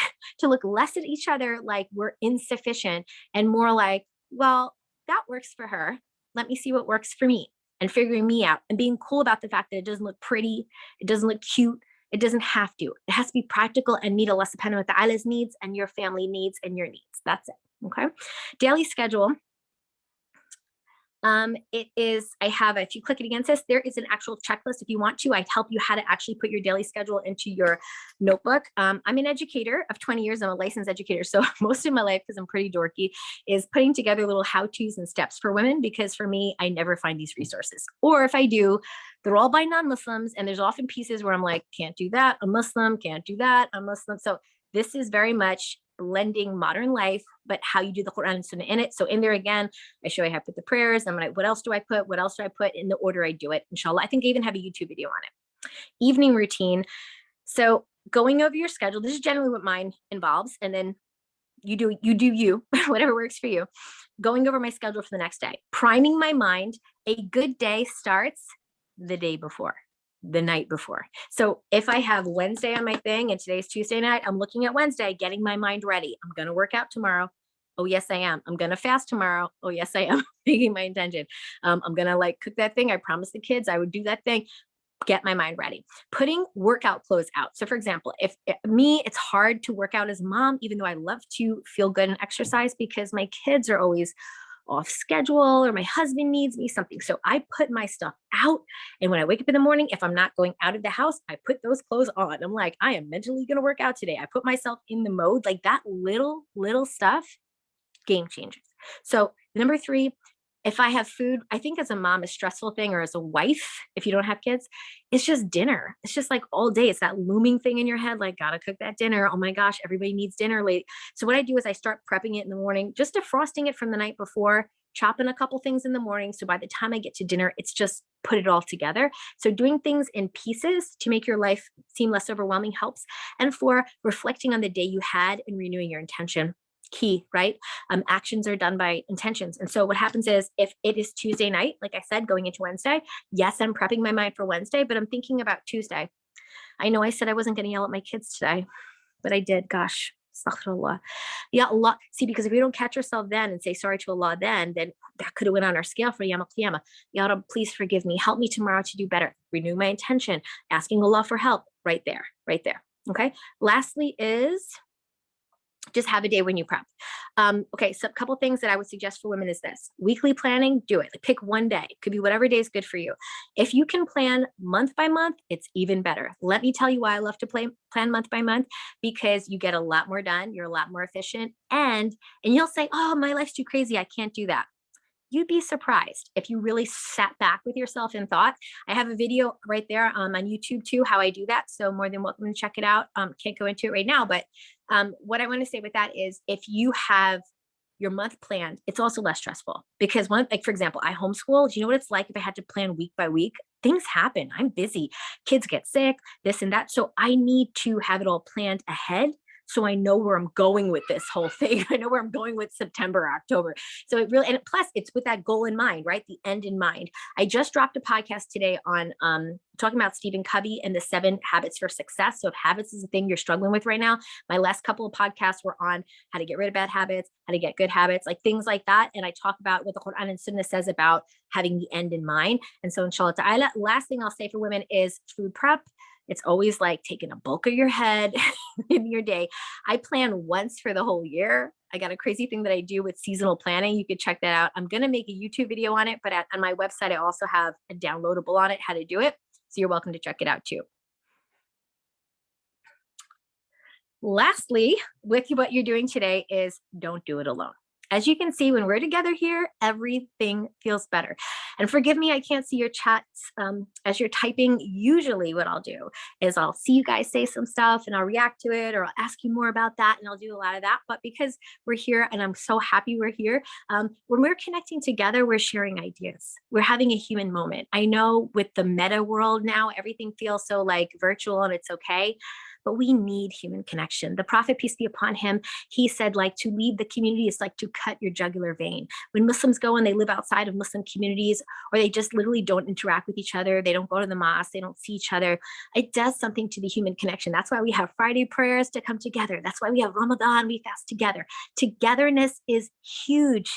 look less at each other like we're insufficient and more like, well, that works for her. Let me see what works for me, and figuring me out and being cool about the fact that it doesn't look pretty. It doesn't look cute. It doesn't have to. It has to be practical and meet Allah subhanahu wa ta'ala's needs and your family needs and your needs. That's it. Okay. Daily schedule. It is, if you click it against this, there is an actual checklist. If you want to, I'd help you how to actually put your daily schedule into your notebook. I'm an educator of 20 years. I'm a licensed educator. So most of my life, because I'm pretty dorky, is putting together little how-tos and steps for women, because for me, I never find these resources. Or if I do, they're all by non-Muslims. And there's often pieces where I'm like, can't do that. A Muslim can't do that. A Muslim. So this is very much blending modern life, but how you do the Quran and Sunnah in it. So in there again, I show you how to put the prayers. What else do I put? What else do I put in the order I do it? Inshallah. I think I even have a YouTube video on it. Evening routine. So going over your schedule, this is generally what mine involves. And then you do you, whatever works for you. Going over my schedule for the next day, priming my mind. A good day starts the day before. The night before. So if I have Wednesday on my thing and today's Tuesday night, I'm looking at Wednesday, getting my mind ready. I'm going to work out tomorrow. Oh, yes, I am. I'm going to fast tomorrow. Oh, yes, I am. Making my intention. I'm going to cook that thing. I promised the kids I would do that thing. Get my mind ready. Putting workout clothes out. So for example, it's hard to work out as a mom, even though I love to feel good and exercise, because my kids are always off schedule or my husband needs me something. So I put my stuff out. And when I wake up in the morning, if I'm not going out of the house, I put those clothes on. I'm like, I am mentally going to work out today. I put myself in the mode. Like that little stuff, game changers. So number 3, If I have food, I think as a mom, a stressful thing, or as a wife, if you don't have kids, it's just dinner. It's just like all day. It's that looming thing in your head, like, gotta cook that dinner. Oh my gosh, everybody needs dinner late. So what I do is I start prepping it in the morning, just defrosting it from the night before, chopping a couple things in the morning. So by the time I get to dinner, it's just put it all together. So doing things in pieces to make your life seem less overwhelming helps. And for reflecting on the day you had and renewing your intention. Key, right? Actions are done by intentions. And so what happens is, if it is Tuesday night, like I said, going into Wednesday, yes, I'm prepping my mind for Wednesday, but I'm thinking about Tuesday. I know I said I wasn't going to yell at my kids today, but I did. Gosh, astaghfirullah. Yeah, Allah. See, because if we don't catch ourselves then and say sorry to Allah then that could have went on our scale for Yawm al-Qiyamah. Ya Rab, please forgive me. Help me tomorrow to do better. Renew my intention. Asking Allah for help. Right there. Right there. Okay. Lastly is just have a day when you prep. Okay, so a couple things that I would suggest for women is this. Weekly planning, do it. Pick one day. It could be whatever day is good for you. If you can plan month by month, it's even better. Let me tell you why I love to plan month by month, because you get a lot more done. You're a lot more efficient. And you'll say, oh, my life's too crazy. I can't do that. You'd be surprised if you really sat back with yourself and thought. I have a video right there on YouTube too, how I do that. So more than welcome to check it out. Can't go into it right now, but what I want to say with that is, if you have your month planned, it's also less stressful, because like, for example, I homeschool. Do you know what it's like if I had to plan week by week? Things happen. I'm busy. Kids get sick, this and that. So I need to have it all planned ahead, so I know where I'm going with this whole thing. I know where I'm going with September, October. So it really, and plus it's with that goal in mind, right? The end in mind. I just dropped a podcast today on talking about Stephen Covey and the 7 habits for success. So if habits is a thing you're struggling with right now, my last couple of podcasts were on how to get rid of bad habits, how to get good habits, like things like that. And I talk about what the Quran and Sunnah says about having the end in mind. And so inshallah ta'ala, last thing I'll say for women is food prep. It's always like taking a bulk of your head in your day. I plan once for the whole year. I got a crazy thing that I do with seasonal planning. You could check that out. I'm going to make a YouTube video on it, but on my website, I also have a downloadable on it, how to do it. So you're welcome to check it out too. Lastly, with what you're doing today is don't do it alone. As you can see, when we're together here, everything feels better. And forgive me, I can't see your chats as you're typing. Usually what I'll do is I'll see you guys say some stuff and I'll react to it, or I'll ask you more about that, and I'll do a lot of that. But because we're here and I'm so happy we're here, when we're connecting together, we're sharing ideas. We're having a human moment. I know with the meta world now, everything feels so like virtual and it's okay. But we need human connection. The Prophet, peace be upon him, he said, like, to leave the community is like to cut your jugular vein. When Muslims go and they live outside of Muslim communities, or they just literally don't interact with each other, they don't go to the mosque, they don't see each other, it does something to the human connection. That's why we have Friday prayers to come together. That's why we have Ramadan, we fast together. Togetherness is huge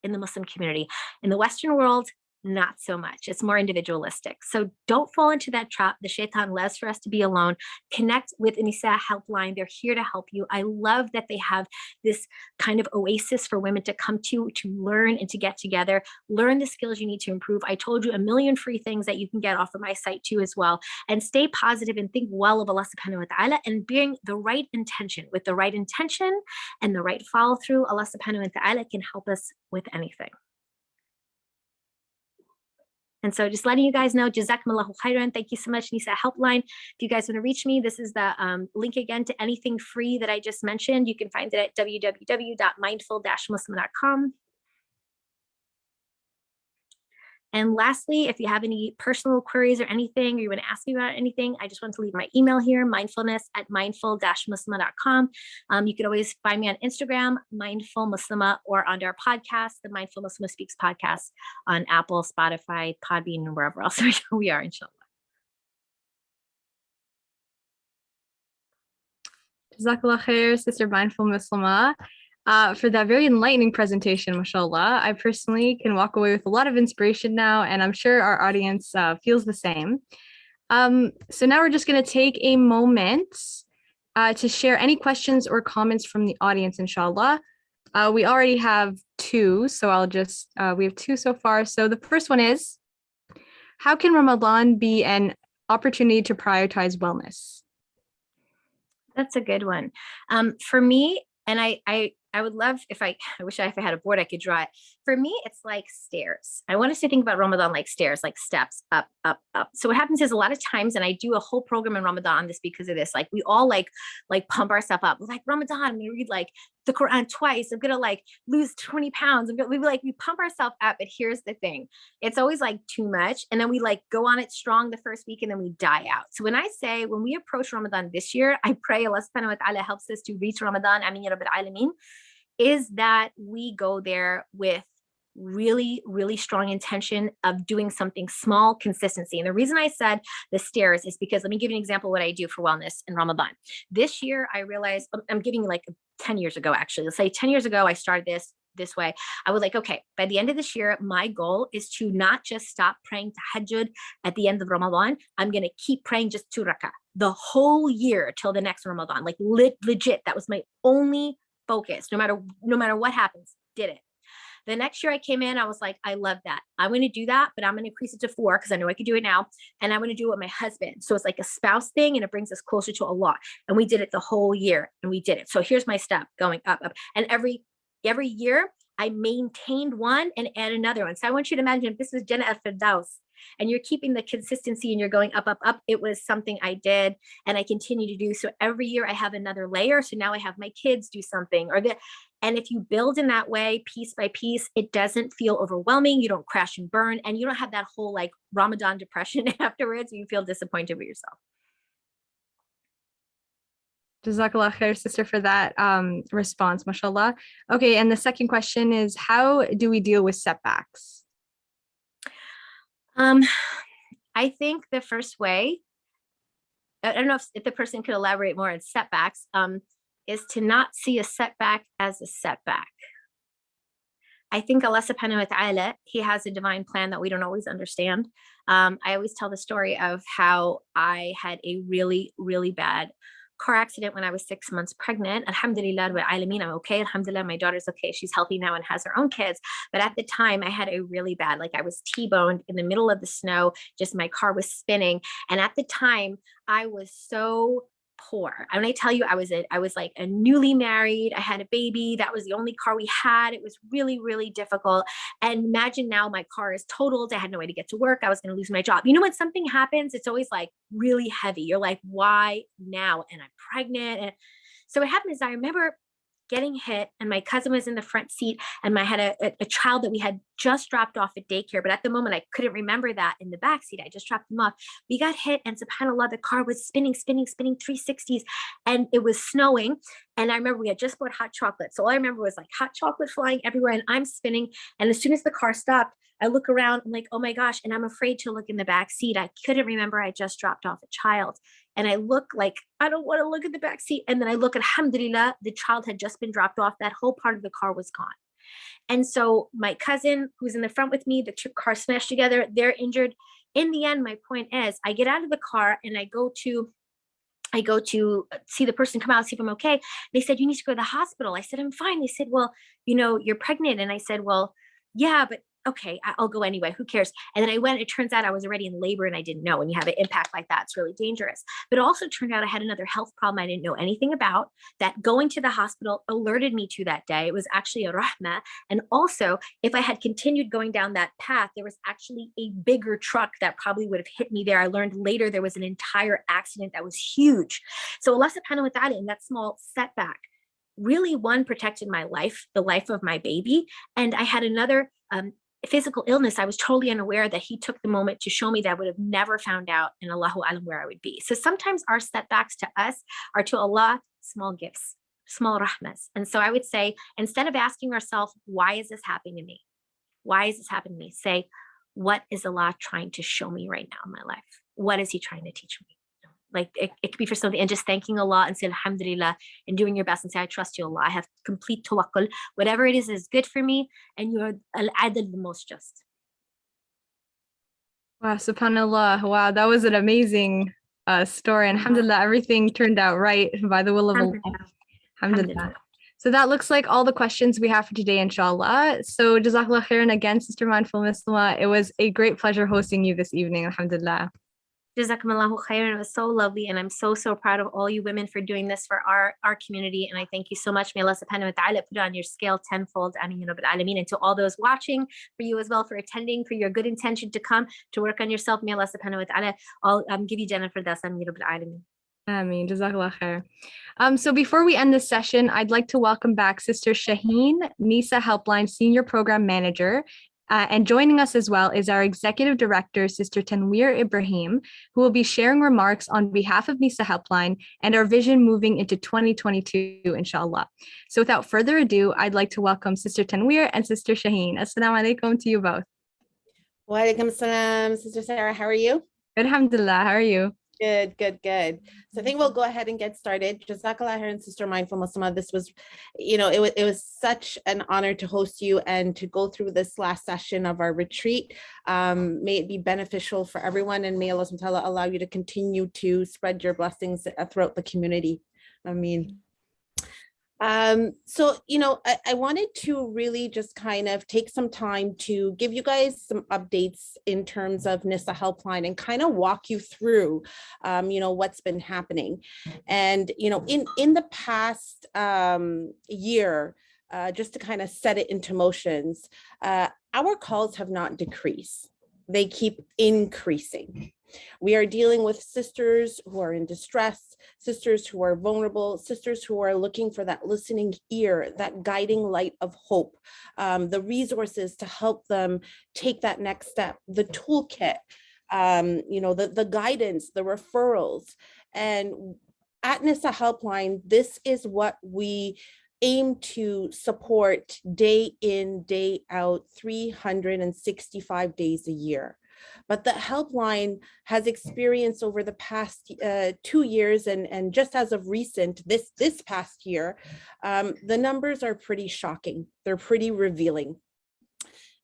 in the Muslim community. In the Western world, not so much. It's more individualistic. So don't fall into that trap. The shaitan loves for us to be alone. Connect with Nisa Helpline. They're here to help you. I love that they have this kind of oasis for women to come to learn and to get together, learn the skills you need to improve. I told you a million free things that you can get off of my site too as well. And stay positive and think well of Allah subhanahu wa ta'ala, and bring the right intention. With the right intention and the right follow through, Allah subhanahu wa ta'ala can help us with anything. And so just letting you guys know, Jazakumullahu khairan. Thank you so much, Nisa Helpline. If you guys want to reach me, this is the link again to anything free that I just mentioned. You can find it at www.mindful-muslimah.com. And lastly, if you have any personal queries or anything, or you want to ask me about anything, I just want to leave my email here, mindfulness@mindful-muslimah.com. You could always find me on Instagram, Mindful Muslimah, or on our podcast, the Mindful Muslimah Speaks podcast, on Apple, Spotify, Podbean, and wherever else we are, inshallah. Jazakallah khair, Sister Mindful Muslimah, for that very enlightening presentation, mashallah. I personally can walk away with a lot of inspiration now, and I'm sure our audience feels the same. So now we're just going to take a moment to share any questions or comments from the audience, inshallah. We already have 2, so I'll just, we have 2 so far. So the first one is, how can Ramadan be an opportunity to prioritize wellness? That's a good one. For me, and I I would love I wish if I had a board, I could draw it. For me, it's like stairs. I want us to think about Ramadan like stairs, like steps up, up, up. So what happens is a lot of times, and I do a whole program in Ramadan on this because of this, like we all like pump ourselves up. We're like, Ramadan, I'm going to read like the Quran twice. I'm going to like lose 20 pounds. We pump ourselves up. But here's the thing. It's always like too much. And then we like go on it strong the first week and then we die out. So when we approach Ramadan this year, I pray Allah subhanahu wa ta'ala helps us to reach Ramadan. Ameen ya Rabbil Alameen. Is that we go there with really, really strong intention of doing something small, consistency. And the reason I said the stairs is because let me give you an example of what I do for wellness in Ramadan. This year, I realized I'm giving you like 10 years ago, actually. Let's say 10 years ago, I started this way. I was like, okay, by the end of this year, my goal is to not just stop praying tahajjud at the end of Ramadan. I'm going to keep praying just 2 rakah the whole year till the next Ramadan. Like legit, that was my only focus. No matter what happens, did it. The next year I came in, I was like, I love that. I'm going to do that, but I'm going to increase it to 4 because I know I can do it now. And I'm going to do it with my husband. So it's like a spouse thing and it brings us closer to Allah. And we did it the whole year and we did it. So here's my step going up, up. And every year I maintained one and add another one. So I want you to imagine if this was Jannah al-Firdaus and you're keeping the consistency and you're going up, up, up. It was something I did and I continue to do. So every year I have another layer. So now I have my kids do something and if you build in that way, piece by piece, it doesn't feel overwhelming. You don't crash and burn and you don't have that whole like Ramadan depression afterwards. You feel disappointed with yourself. Jazakallah khair, sister, for that response, mashallah. Okay, and the second question is, how do we deal with setbacks? I think the first way, I don't know if the person could elaborate more on setbacks, is to not see a setback as a setback. I think Allah subhanahu wa ta'ala, he has a divine plan that we don't always understand. I always tell the story of how I had a really, really bad car accident when I was 6 months pregnant. Alhamdulillah, I'm okay. Alhamdulillah, my daughter's okay. She's healthy now and has her own kids. But at the time I had a really bad, like I was T-boned in the middle of the snow, just my car was spinning. And at the time I was so poor. When I tell you I was like a newly married, I had a baby, that was the only car we had. It was really, really difficult. And imagine now my car is totaled. I had no way to get to work. I was going to lose my job. You know, when something happens, it's always like really heavy. You're like, why now? And I'm pregnant. And so what happened is I remember getting hit and my cousin was in the front seat and I had a child that we had just dropped off at daycare. But at the moment I couldn't remember that in the back seat. I just dropped him off. We got hit and subhanAllah, the car was spinning 360s and it was snowing. And I remember we had just bought hot chocolate. So all I remember was like hot chocolate flying everywhere and I'm spinning. And as soon as the car stopped, I look around, I'm like, oh my gosh. And I'm afraid to look in the back seat. I couldn't remember I just dropped off a child. And I look like, I don't want to look at the back seat. And then I look, alhamdulillah, the child had just been dropped off. That whole part of the car was gone. And so my cousin who's in the front with me, the two cars smashed together, they're injured. In the end, my point is I get out of the car and I go to see the person come out, see if I'm okay. They said, you need to go to the hospital. I said, I'm fine. They said, well, you know, you're pregnant. And I said, well, yeah, but okay, I'll go anyway. Who cares? And then I went, it turns out I was already in labor and I didn't know. When you have an impact like that, it's really dangerous. But it also turned out I had another health problem I didn't know anything about that going to the hospital alerted me to that day. It was actually a rahmah. And also, if I had continued going down that path, there was actually a bigger truck that probably would have hit me there. I learned later there was an entire accident that was huge. So Allah subhanahu wa ta'ala, in that small setback, really one protected my life, the life of my baby. And I had another physical illness. I was totally unaware that he took the moment to show me that I would have never found out in Allahu Alam where I would be. So sometimes our setbacks to us are to Allah small gifts, small rahmas. And so I would say, instead of asking ourselves, why is this happening to me? Why is this happening to me? Say, what is Allah trying to show me right now in my life? What is he trying to teach me? Like it could be for something, and just thanking Allah and say alhamdulillah and doing your best and say, I trust you, Allah. I have complete tawakkul. Whatever it is good for me, and you're al-adl, the most just. Wow, subhanallah. Wow, that was an amazing story. And alhamdulillah, everything turned out right by the will of Allah. Alhamdulillah. So that looks like all the questions we have for today, inshallah. So jazakallah khairan again, Sister Mindful Muslimah. It was a great pleasure hosting you this evening, alhamdulillah. Jazakumullahu khairan. It was so lovely. And I'm so, so proud of all you women for doing this for our community. And I thank you so much. May Allah subhanahu wa ta'ala put it on your scale tenfold. Ameen ya Rabbil Alameen. And to all those watching, for you as well, for attending, for your good intention to come to work on yourself. May Allah subhanahu wa ta'ala all give you Jannah for this. Ameen ya Rabbil Alameen. Ameen. Jazakallah khair. So before we end this session, I'd like to welcome back Sister Shaheen, Nisa Helpline Senior Program Manager. And joining us as well is our Executive Director, Sister Tanweer Ibrahim, who will be sharing remarks on behalf of Nisa Helpline and our vision moving into 2022, inshallah. So without further ado, I'd like to welcome Sister Tanweer and Sister Shaheen. Assalamu alaikum to you both. Wa alaikum salam, Sister Sarah. How are you? Alhamdulillah. How are you? Good. So I think we'll go ahead and get started. Jazakallah khairan, Sister Mindful Muslimah. This was, it was such an honor to host you and to go through this last session of our retreat. May it be beneficial for everyone, and may Allah subhanahu wa ta'ala allow you to continue to spread your blessings throughout the community. Ameen. So, I wanted to really just kind of take some time to give you guys some updates in terms of Nisa Helpline and kind of walk you through, what's been happening. And, in the past year, just to kind of set it into motions, our calls have not decreased. They keep increasing. We are dealing with sisters who are in distress, sisters who are vulnerable, sisters who are looking for that listening ear, that guiding light of hope, the resources to help them take that next step, the toolkit, the guidance, the referrals. And at Nisa Helpline, this is what we aim to support day in, day out, 365 days a year. But the helpline has experienced over the past 2 years, and just as of recent, this past year, the numbers are pretty shocking. They're pretty revealing.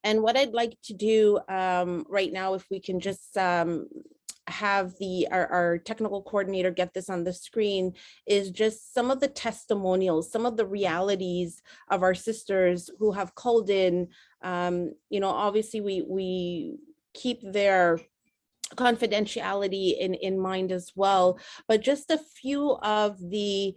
And what I'd like to do right now, if we can just have our technical coordinator get this on the screen, is just some of the testimonials, some of the realities of our sisters who have called in. Obviously we keep their confidentiality in mind as well, but just a few of the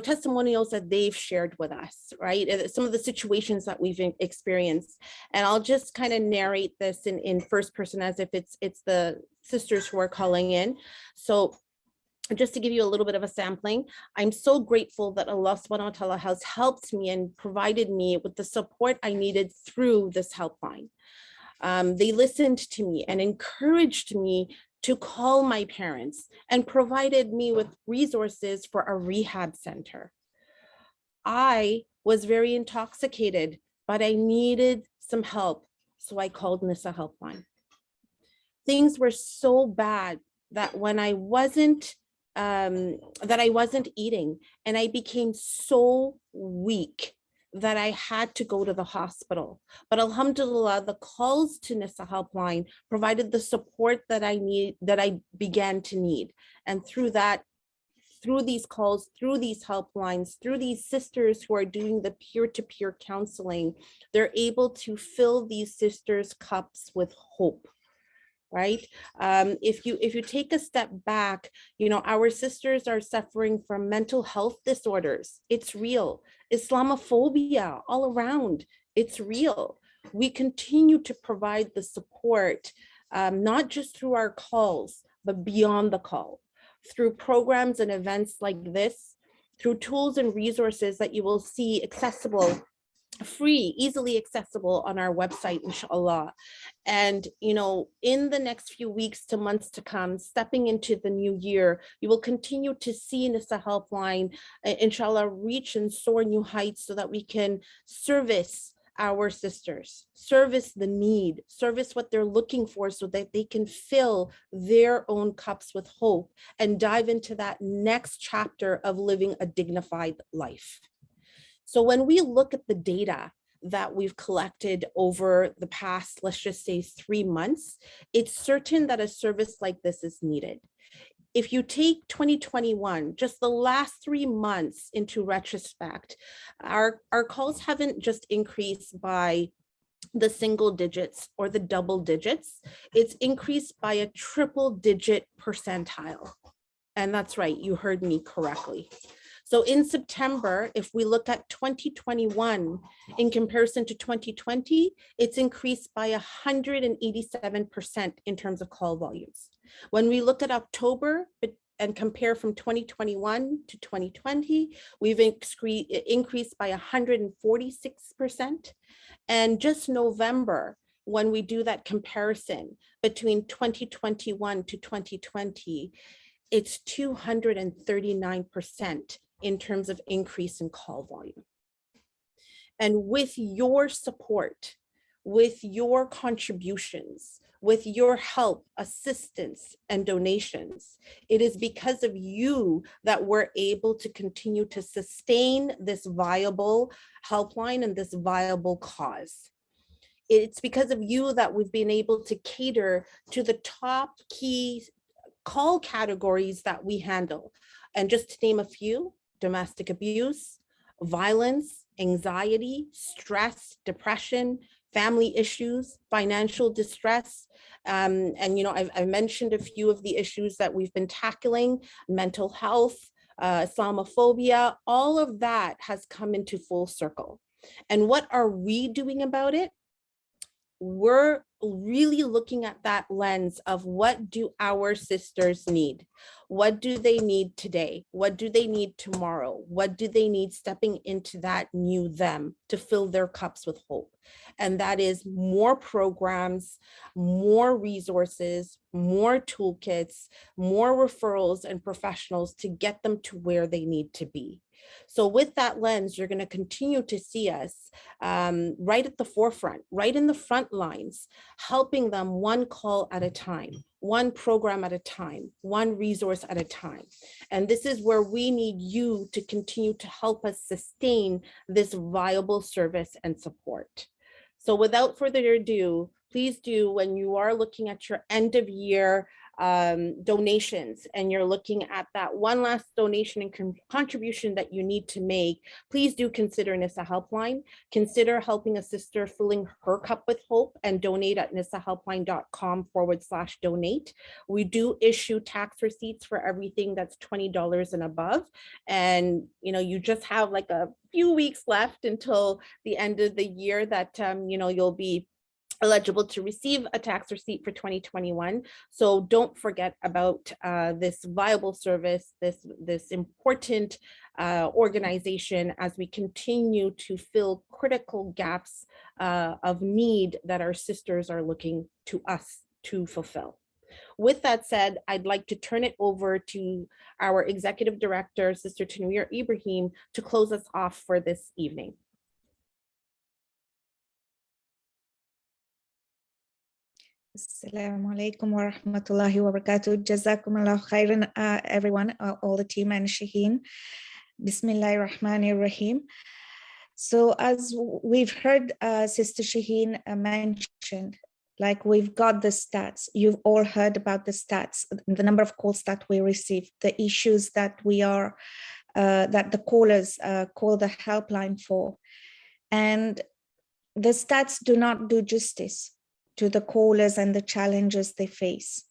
testimonials that they've shared with us, right? Some of the situations that we've experienced. And I'll just kind of narrate this in first person as if it's the sisters who are calling in. So just to give you a little bit of a sampling, I'm so grateful that Allah subhanahu wa ta'ala has helped me and provided me with the support I needed through this helpline. They listened to me and encouraged me to call my parents and provided me with resources for a rehab center. I was very intoxicated, but I needed some help, so I called Nisa Helpline. Things were so bad that when I wasn't eating, and I became so weak that I had to go to the hospital. But alhamdulillah, the calls to Nisa Helpline provided the support that I began to need. And through these calls, through these helplines, through these sisters who are doing the peer-to-peer counseling, they're able to fill these sisters' cups with hope. Right? If you take a step back, our sisters are suffering from mental health disorders. It's real. Islamophobia all around. It's real. We continue to provide the support, not just through our calls, but beyond the call, through programs and events like this, through tools and resources that you will see accessible, free, easily accessible on our website, inshallah. And in the next few weeks to months to come, stepping into the new year, you will continue to see Nisa Helpline, inshallah, reach and soar new heights so that we can service our sisters, service the need, service what they're looking for so that they can fill their own cups with hope and dive into that next chapter of living a dignified life. So when we look at the data that we've collected over the past, let's just say 3 months, it's certain that a service like this is needed. If you take 2021, just the last 3 months into retrospect, our calls haven't just increased by the single digits or the double digits. It's increased by a triple digit percentile. And that's right, you heard me correctly. So in September, if we look at 2021 in comparison to 2020, it's increased by 187% in terms of call volumes. When we look at October and compare from 2021 to 2020, we've increased by 146%. And just November, when we do that comparison between 2021 to 2020, it's 239% in terms of increase in call volume. And with your support, with your contributions, with your help, assistance, and donations, it is because of you that we're able to continue to sustain this viable helpline and this viable cause. It's because of you that we've been able to cater to the top key call categories that we handle. And just to name a few: domestic abuse, violence, anxiety, stress, depression, family issues, financial distress. And I've mentioned a few of the issues that we've been tackling: mental health, Islamophobia. All of that has come into full circle. And what are we doing about it? We're really looking at that lens of what do our sisters need? What do they need today? What do they need tomorrow? What do they need stepping into that new them to fill their cups with hope? And that is more programs, more resources, more toolkits, more referrals and professionals to get them to where they need to be. So with that lens, you're going to continue to see us right at the forefront, right in the front lines, helping them one call at a time, one program at a time, one resource at a time. And this is where we need you to continue to help us sustain this viable service and support. So without further ado, please do, when you are looking at your end of year donations and you're looking at that one last donation and contribution that you need to make, please do consider Nisa Helpline. Consider helping a sister filling her cup with hope and donate at nisahelpline.com/donate. We do issue tax receipts for everything that's $20 and above. And you just have like a few weeks left until the end of the year that you'll be eligible to receive a tax receipt for 2021. So don't forget about this viable service, this important organization, as we continue to fill critical gaps of need that our sisters are looking to us to fulfill. With that said, I'd like to turn it over to our Executive Director, Sister Tanwir Ibrahim, to close us off for this evening. Assalamu alaikum wa rahmatullahi wa barakatuh. Jazakumullah khairan, everyone, all the team and Shaheen. Bismillahir Rahmanir Rahim. So as we've heard Sister Shaheen mentioned, like we've got the stats, you've all heard about the stats, the number of calls that we receive, the issues that that the callers call the helpline for. And the stats do not do justice to the callers and the challenges they face.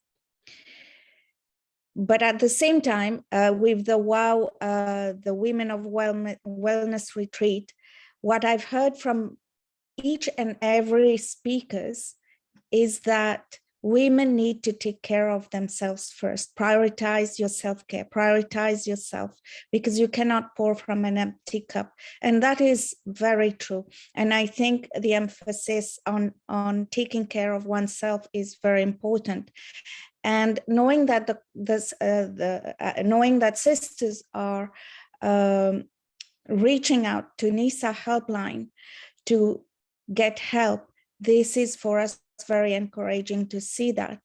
But at the same time, with the WOW, the Women of Wellness Retreat, what I've heard from each and every speakers is that women need to take care of themselves first. Prioritize your self-care, prioritize yourself, because you cannot pour from an empty cup. And that is very true. And I think the emphasis on taking care of oneself is very important. And knowing that knowing that sisters are reaching out to Nisa Helpline to get help, this is for us very encouraging to see that,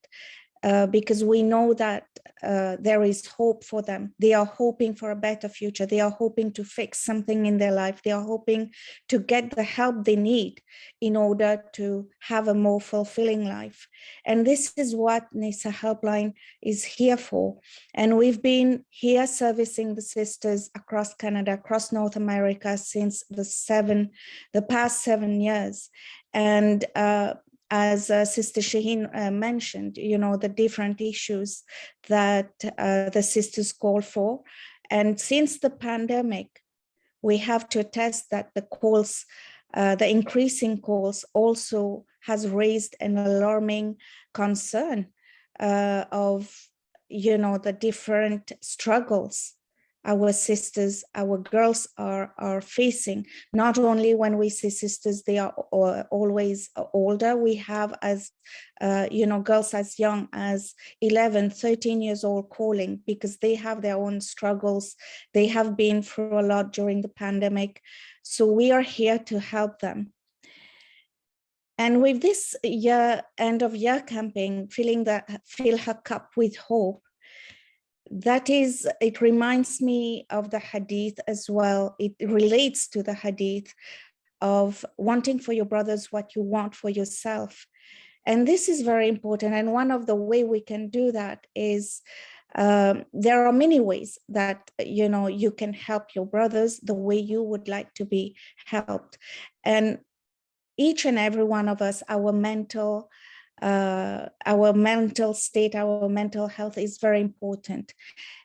because we know that there is hope for them. They are hoping for a better future. They are hoping to fix something in their life. They are hoping to get the help they need in order to have a more fulfilling life. And this is what Nisa Helpline is here for. And we've been here servicing the sisters across Canada, across North America since the past 7 years. And as Sister Shaheen mentioned, the different issues that the sisters call for. And since the pandemic, we have to attest that the calls, the increasing calls also has raised an alarming concern of, the different struggles our sisters, our girls are facing. Not only when we say sisters, they are always older. We have as, girls as young as 11, 13 years old calling because they have their own struggles. They have been through a lot during the pandemic. So we are here to help them. And with this end of year campaign, fill her cup with hope, it reminds me of the hadith as well. It relates to the hadith of wanting for your brothers what you want for yourself. And this is very important. And one of the way we can do that is there are many ways that, you can help your brothers the way you would like to be helped. And each and every one of us, our mental state, our mental health is very important.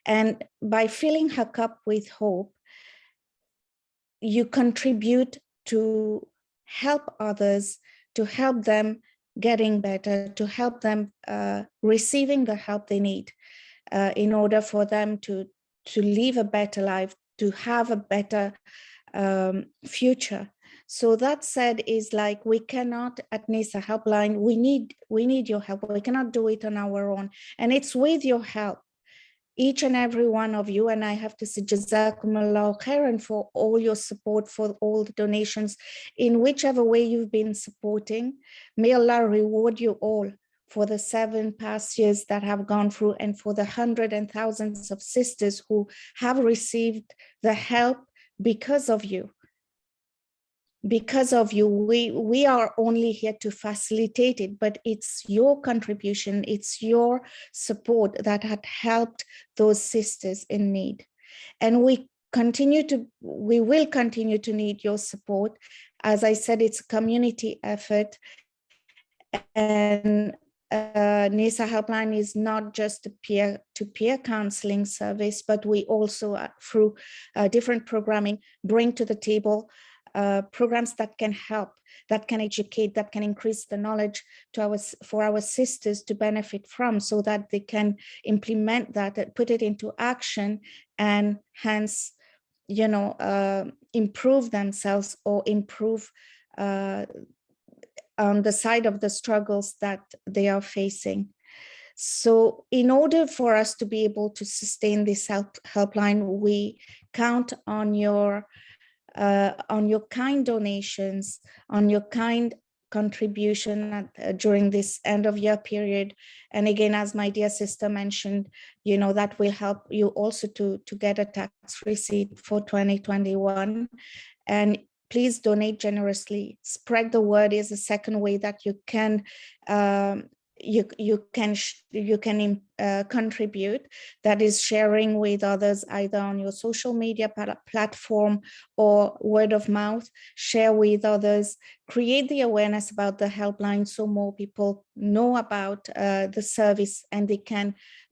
And by filling her cup with hope, you contribute to help others, to help them getting better, to help them receiving the help they need in order for them to live a better life, to have a better future. So that said, is like we cannot at Nisa Helpline, we need your help. We cannot do it on our own. And it's with your help, each and every one of you. And I have to say Jazakumullah khairan for all your support, for all the donations, in whichever way you've been supporting. May Allah reward you all for the 7 past years that have gone through, and for the hundreds and thousands of sisters who have received the help because of you. Because of you, we are only here to facilitate it, but it's your contribution, it's your support that had helped those sisters in need. And we will continue to need your support. As I said, it's a community effort. And Nisa Helpline is not just a peer-to-peer counseling service, but we also, through different programming, bring to the table programs that can help, that can educate, that can increase the knowledge for our sisters to benefit from, so that they can implement that, put it into action, and hence, improve themselves or improve on the side of the struggles that they are facing. So in order for us to be able to sustain this helpline, we count on your kind donations, on your kind contribution during this end of year period. And again, as my dear sister mentioned, that will help you also to get a tax receipt for 2021. And please donate generously. Spread the word is the second way that you can contribute, that is sharing with others, either on your social media platform or word of mouth. Share with others, create the awareness about the helpline so more people know about the service, and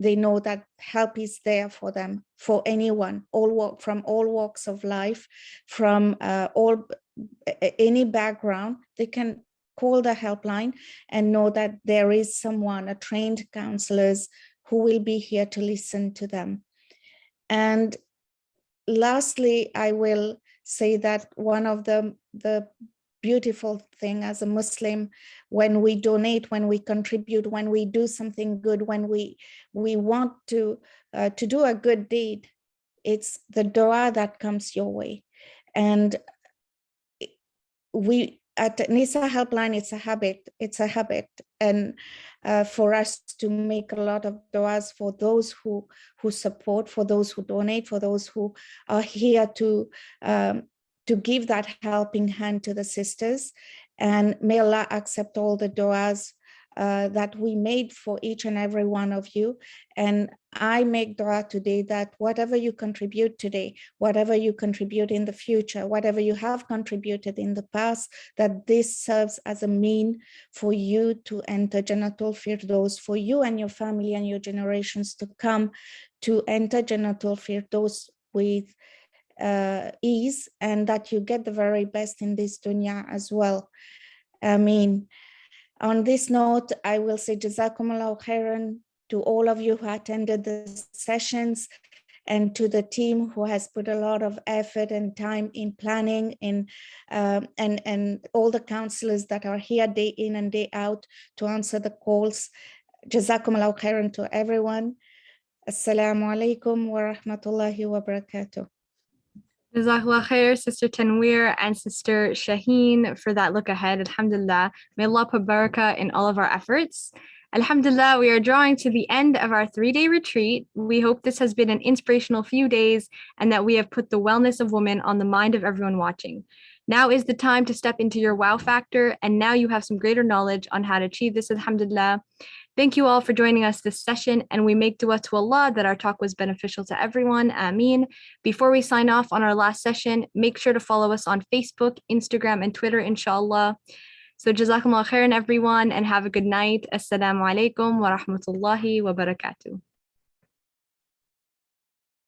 they know that help is there for them, for anyone, from all walks of life, from any background. They can call the helpline and know that there is someone, a trained counselors, who will be here to listen to them. And lastly, I will say that one of the beautiful thing as a Muslim, when we donate, when we contribute, when we do something good, when we want to do a good deed, it's the dua that comes your way. And we at Nisa Helpline, it's a habit. And for us to make a lot of duas for those who support, for those who donate, for those who are here to give that helping hand to the sisters. And may Allah accept all the duas that we made for each and every one of you. And I make dua today that whatever you contribute today, whatever you contribute in the future, whatever you have contributed in the past, that this serves as a mean for you to enter Jannatul Firdaus, for you and your family and your generations to come to enter Jannatul Firdaus with ease, and that you get the very best in this dunya as well. Ameen. On this note, I will say Jazakumullahu khairan to all of you who attended the sessions, and to the team who has put a lot of effort and time in planning, and all the counselors that are here day in and day out to answer the calls. Jazakumullahu khairan to everyone. Assalamu alaikum wa rahmatullahi wa barakatuh. Jazakallah khair, Sister Tanweer and Sister Shaheen, for that look ahead. Alhamdulillah. May Allah put barakah in all of our efforts. Alhamdulillah, we are drawing to the end of our 3-day retreat. We hope this has been an inspirational few days and that we have put the wellness of women on the mind of everyone watching. Now is the time to step into your wow factor, and now you have some greater knowledge on how to achieve this, alhamdulillah. Thank you all for joining us this session, and we make dua to Allah that our talk was beneficial to everyone. Ameen. Before we sign off on our last session, make sure to follow us on Facebook, Instagram, and Twitter, inshallah. So Jazakumullah khairan, everyone, and have a good night. Assalamu alaikum wa rahmatullahi wa barakatuh.